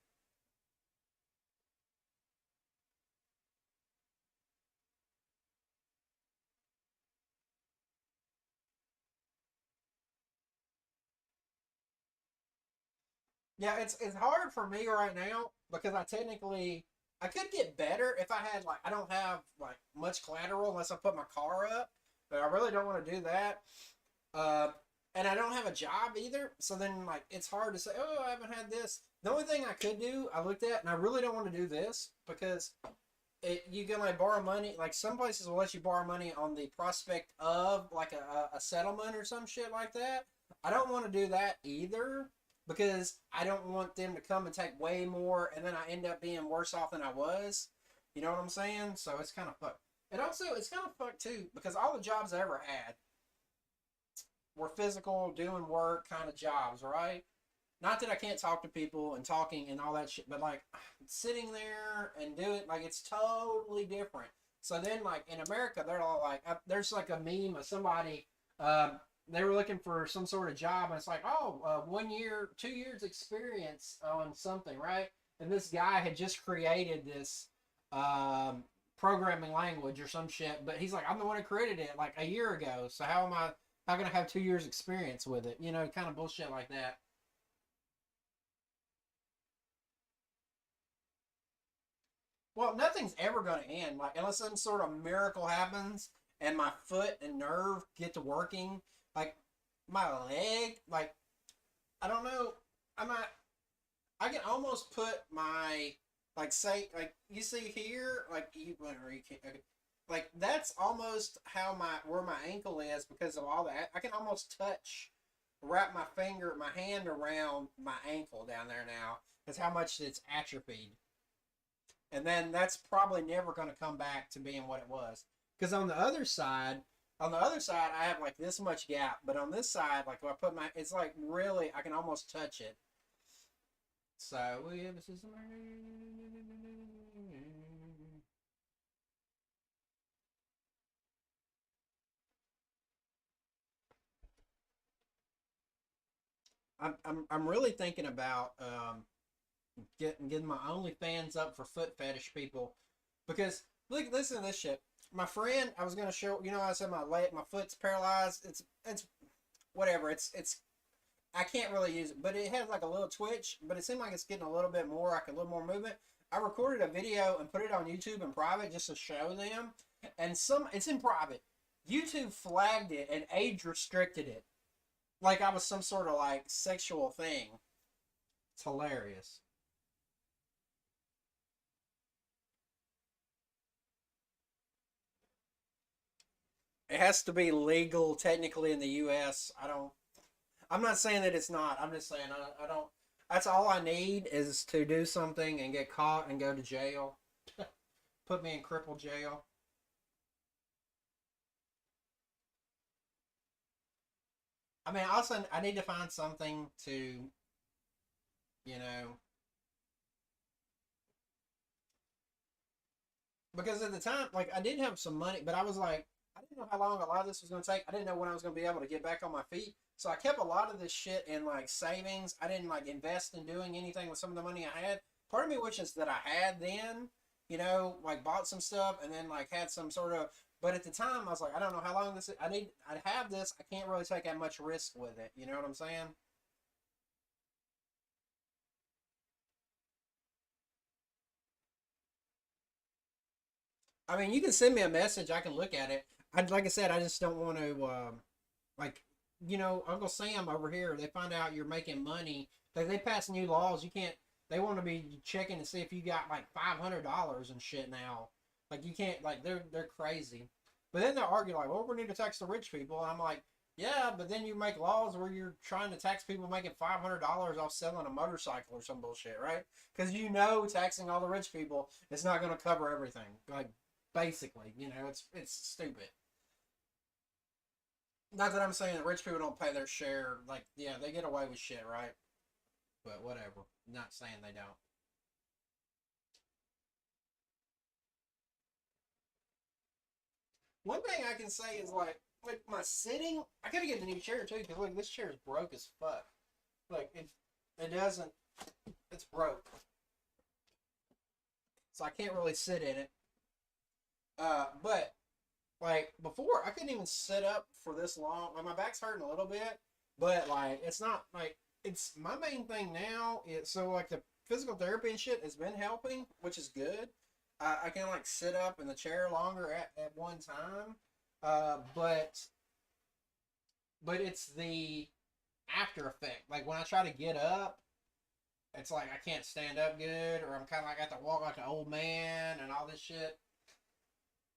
Yeah, it's hard for me right now because I could get better if I had like I don't have like much collateral unless I put my car up, but I really don't want to do that. Uh, and I don't have a job either, so then like it's hard to say, oh, I haven't had this. The only thing I could do, I looked at, and I really don't want to do this because you can like borrow money. Like some places will let you borrow money on the prospect of like a settlement or some shit like that. I don't want to do that either because I don't want them to come and take way more, and then I end up being worse off than I was. You know what I'm saying? So it's kind of fucked. And also, it's kind of fucked too because all the jobs I ever had were physical, doing work kind of jobs, right? Not that I can't talk to people and talking and all that shit, but like sitting there and doing like it's totally different. So then, like in America, they're all like, there's like a meme of somebody. They were looking for some sort of job, and it's like, oh, 1 year, 2 years experience on something, right? And this guy had just created this um, programming language or some shit, but he's like, I'm the one who created it like a year ago. So how am I? How can I have 2 years experience with it? Kind of bullshit like that. Well, nothing's ever going to end. Like, unless some sort of miracle happens and my foot and nerve get to working, like my leg, like, I don't know. I'm not, I can almost put my, like, say, like, you see here, like, or you can't, okay. Like, that's almost where my ankle is because of all that. I can almost wrap my hand around my ankle down there now. That's how much it's atrophied. And then that's probably never going to come back to being what it was. Because on the other side, I have like this much gap, but on this side, like if I put it's like really, I can almost touch it. So we have a system. I'm really thinking about getting my OnlyFans up for foot fetish people, because look, listen to this shit. My friend, I was gonna show, I said my foot's paralyzed. It's whatever. It's I can't really use it, but it has like a little twitch, but it seemed like it's getting a little bit more, like a little more movement. I recorded a video and put it on YouTube in private just to show them, and it's in private. YouTube flagged it and age restricted it, like I was some sort of like sexual thing. It's hilarious. It has to be legal technically in the U.S. I'm not saying that it's not. I'm just saying I don't. That's all I need is to do something and get caught and go to jail. Put me in cripple jail. I mean, also I need to find something to, you know, because at the time, like I did have some money, but I was like, I didn't know how long a lot of this was going to take. I didn't know when I was going to be able to get back on my feet. So I kept a lot of this shit in like savings. I didn't like invest in doing anything with some of the money I had. Part of me wishes that I had then, like bought some stuff and then like had some sort of. But at the time, I was like, I don't know how long this is. I have this. I can't really take that much risk with it. You know what I'm saying? I mean, you can send me a message. I can look at it. Like I said, I just don't want to, like, Uncle Sam over here. They find out you're making money. They pass new laws. You can't. They want to be checking to see if you got like $500 and shit now. Like you can't. Like they're crazy. But then they'll argue like, well, we need to tax the rich people. And I'm like, yeah, but then you make laws where you're trying to tax people making $500 off selling a motorcycle or some bullshit, right? Because taxing all the rich people is not going to cover everything. Like basically, it's stupid. Not that I'm saying that rich people don't pay their share. Like, yeah, they get away with shit, right? But whatever. Not saying they don't. One thing I can say is like my sitting. I gotta get a new chair too, because look, this chair is broke as fuck. Like it doesn't. It's broke, so I can't really sit in it. But like before, I couldn't even sit up for this long. Like my back's hurting a little bit, but like it's not like it's my main thing now. So like the physical therapy and shit has been helping, which is good. I can like sit up in the chair longer at one time, but it's the after effect. Like when I try to get up, it's like I can't stand up good, or I'm kind of like I have to walk like an old man and all this shit.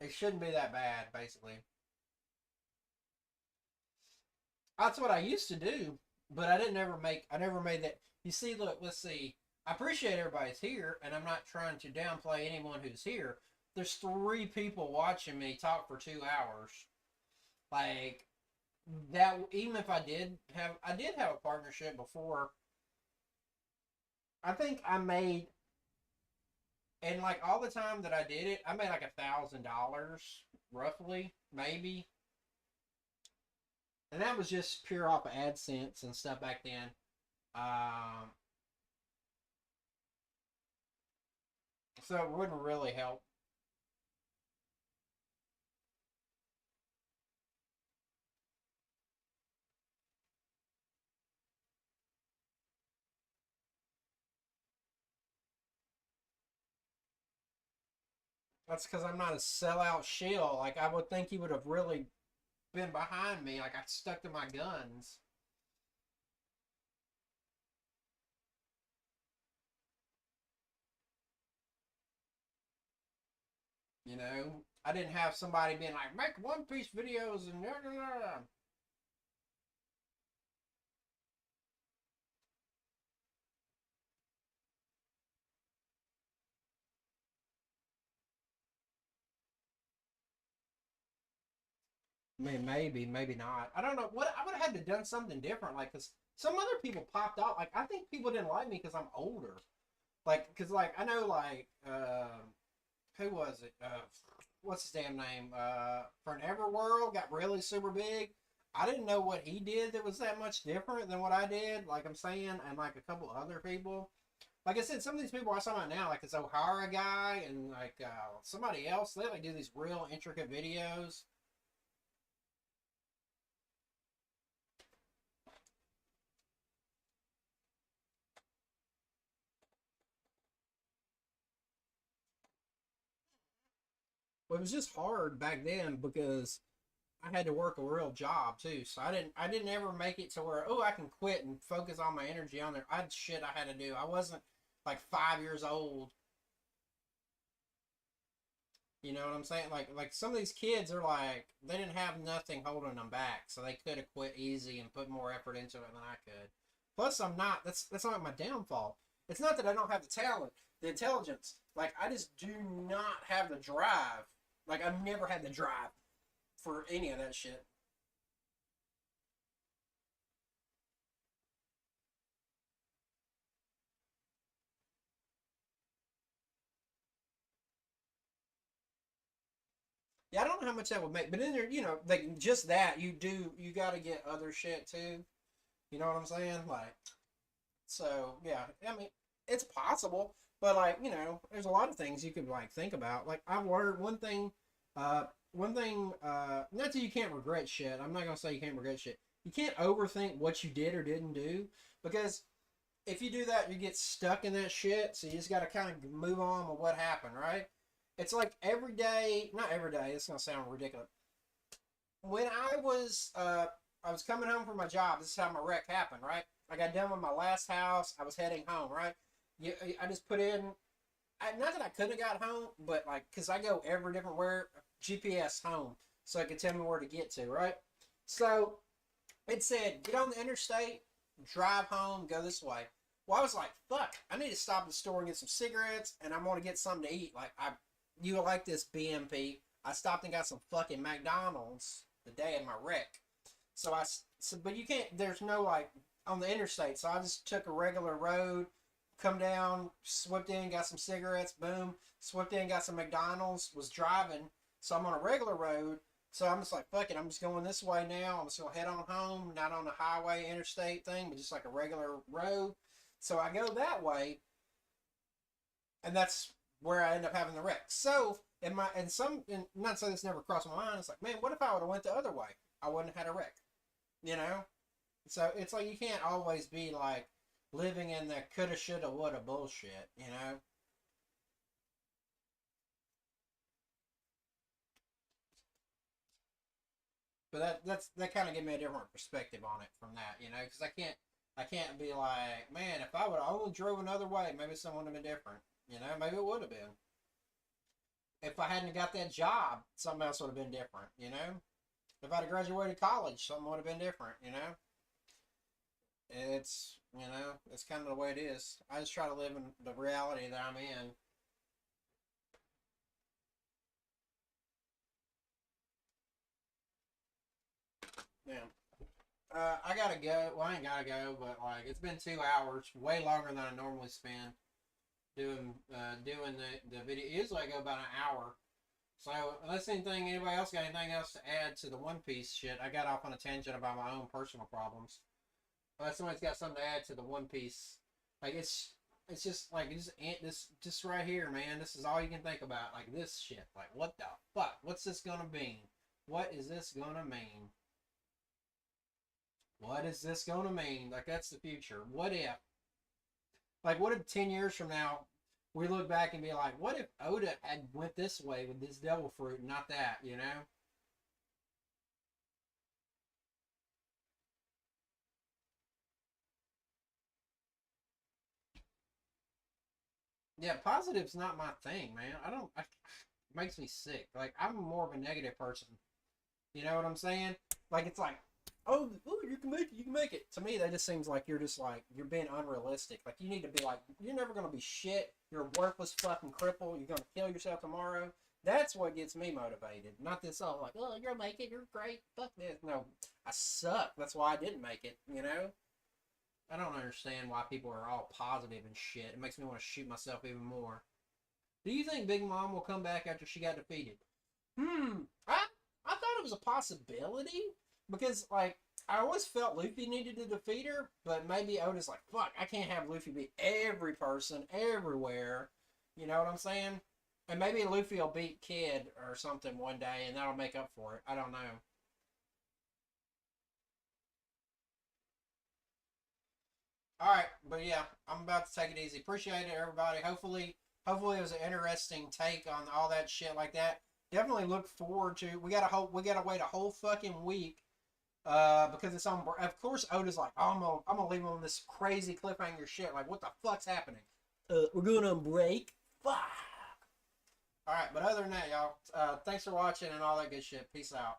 It shouldn't be that bad, basically. That's what I used to do, but I never made that. You see, look, let's see. I appreciate everybody's here, and I'm not trying to downplay anyone who's here. There's three people watching me talk for 2 hours. Like that, even if I did have a partnership before. I think I made, and like all the time that I did it, I made like $1,000 roughly, maybe, and that was just pure off of AdSense and stuff back then. Um, so it wouldn't really help. That's because I'm not a sellout shill. Like I would think he would have really been behind me. Like I stuck to my guns. I didn't have somebody being like, make One Piece videos and I mean, maybe, maybe not. I don't know. What I would have had to done something different, like, cause some other people popped out. Like, I think people didn't like me because I'm older. Like, cause like I know like who was it? What's his damn name? For an Everworld got really super big. I didn't know what he did that was that much different than what I did. Like I'm saying, and like a couple other people. Like I said, some of these people I saw about now, like this O'Hara guy and like somebody else, they like do these real intricate videos. Well, it was just hard back then because I had to work a real job too. So I didn't ever make it to where, oh, I can quit and focus all my energy on there. I had shit I had to do. I wasn't like 5 years old. You know what I'm saying? Like some of these kids are like they didn't have nothing holding them back, so they could have quit easy and put more effort into it than I could. Plus, I'm not. That's not my downfall. It's not that I don't have the talent, the intelligence. Like I just do not have the drive. Like I've never had the drive for any of that shit. Yeah, I don't know how much that would make, but in there, like just that you got to get other shit too. You know what I'm saying? Like, so yeah, I mean, it's possible, but like there's a lot of things you could like think about. Like I've learned not that you can't regret shit. I'm not gonna say you can't regret shit. You can't overthink what you did or didn't do because if you do that, you get stuck in that shit. So you just got to kind of move on with what happened, right? It's like every day, not every day. It's gonna sound ridiculous. When I was coming home from my job. This is how my wreck happened, right? I got done with my last house. I was heading home, right? I just put in. Not that I couldn't have got home, but like, cause I go every different where GPS home, so it could tell me where to get to, right? So it said, get on the interstate, drive home, go this way. Well, I was like, fuck, I need to stop at the store and get some cigarettes, and I'm gonna get something to eat. Like you like this BMP? I stopped and got some fucking McDonald's the day of my wreck. But you can't. There's no like on the interstate, so I just took a regular road, come down, swept in, got some cigarettes, boom, swept in, got some McDonald's, was driving, so I'm on a regular road. So I'm just like, fuck it, I'm just going this way now. I'm just gonna head on home, not on the highway interstate thing, but just like a regular road. So I go that way, and that's where I end up having the wreck. So in my and some and not saying this never crossed my mind. It's like, man, what if I would have went the other way? I wouldn't have had a wreck, you know. So it's like you can't always be like living in the coulda, shoulda, woulda bullshit, you know. But that kind of gave me a different perspective on it from that, you know, because I can't be like, man, if I would have only drove another way, maybe something would have been different, you know, maybe it would have been. If I hadn't got that job, something else would have been different, you know. If I'd have graduated college, something would have been different, you know. It's kind of the way it is. I just try to live in the reality that I'm in. Yeah. I gotta go. Well, I ain't gotta go, but like it's been 2 hours, way longer than I normally spend doing the video. Usually I go about an hour. So unless anybody else got anything else to add to the One Piece shit, I got off on a tangent about my own personal problems. Unless somebody's got something to add to the One Piece, like it's just like this just right here, man. This is all you can think about, like this shit. Like what the fuck? What's this gonna mean? What is this gonna mean? What is this gonna mean? Like that's the future. What if 10 years from now we look back and be like, what if Oda had went this way with this devil fruit and not that? You know? Yeah, positive's not my thing, man. I don't. It makes me sick. Like I'm more of a negative person. You know what I'm saying? Like it's like, oh, you can make it, you can make it. To me, that just seems like you're just like you're being unrealistic. Like you need to be like, you're never gonna be shit. You're a worthless fucking cripple. You're gonna kill yourself tomorrow. That's what gets me motivated. Not this all like, oh, you're gonna make it. You're great. Fuck this. No, I suck. That's why I didn't make it. You know. I don't understand why people are all positive and shit. It makes me want to shoot myself even more. Do you think Big Mom will come back after she got defeated? I I thought it was a possibility, because like I always felt Luffy needed to defeat her, but maybe Oda's like, fuck, I can't have Luffy beat every person everywhere. You know what I'm saying? And maybe Luffy will beat Kid or something one day, and that'll make up for it. I don't know. All right, but yeah, I'm about to take it easy. Appreciate it, everybody. Hopefully it was an interesting take on all that shit like that. Definitely look forward to. We gotta wait a whole fucking week because it's on. Of course, Oda's like, oh, I'm gonna leave him on this crazy cliffhanger shit. Like, what the fuck's happening? We're going on break. Fuck. All right, but other than that, y'all, thanks for watching and all that good shit. Peace out.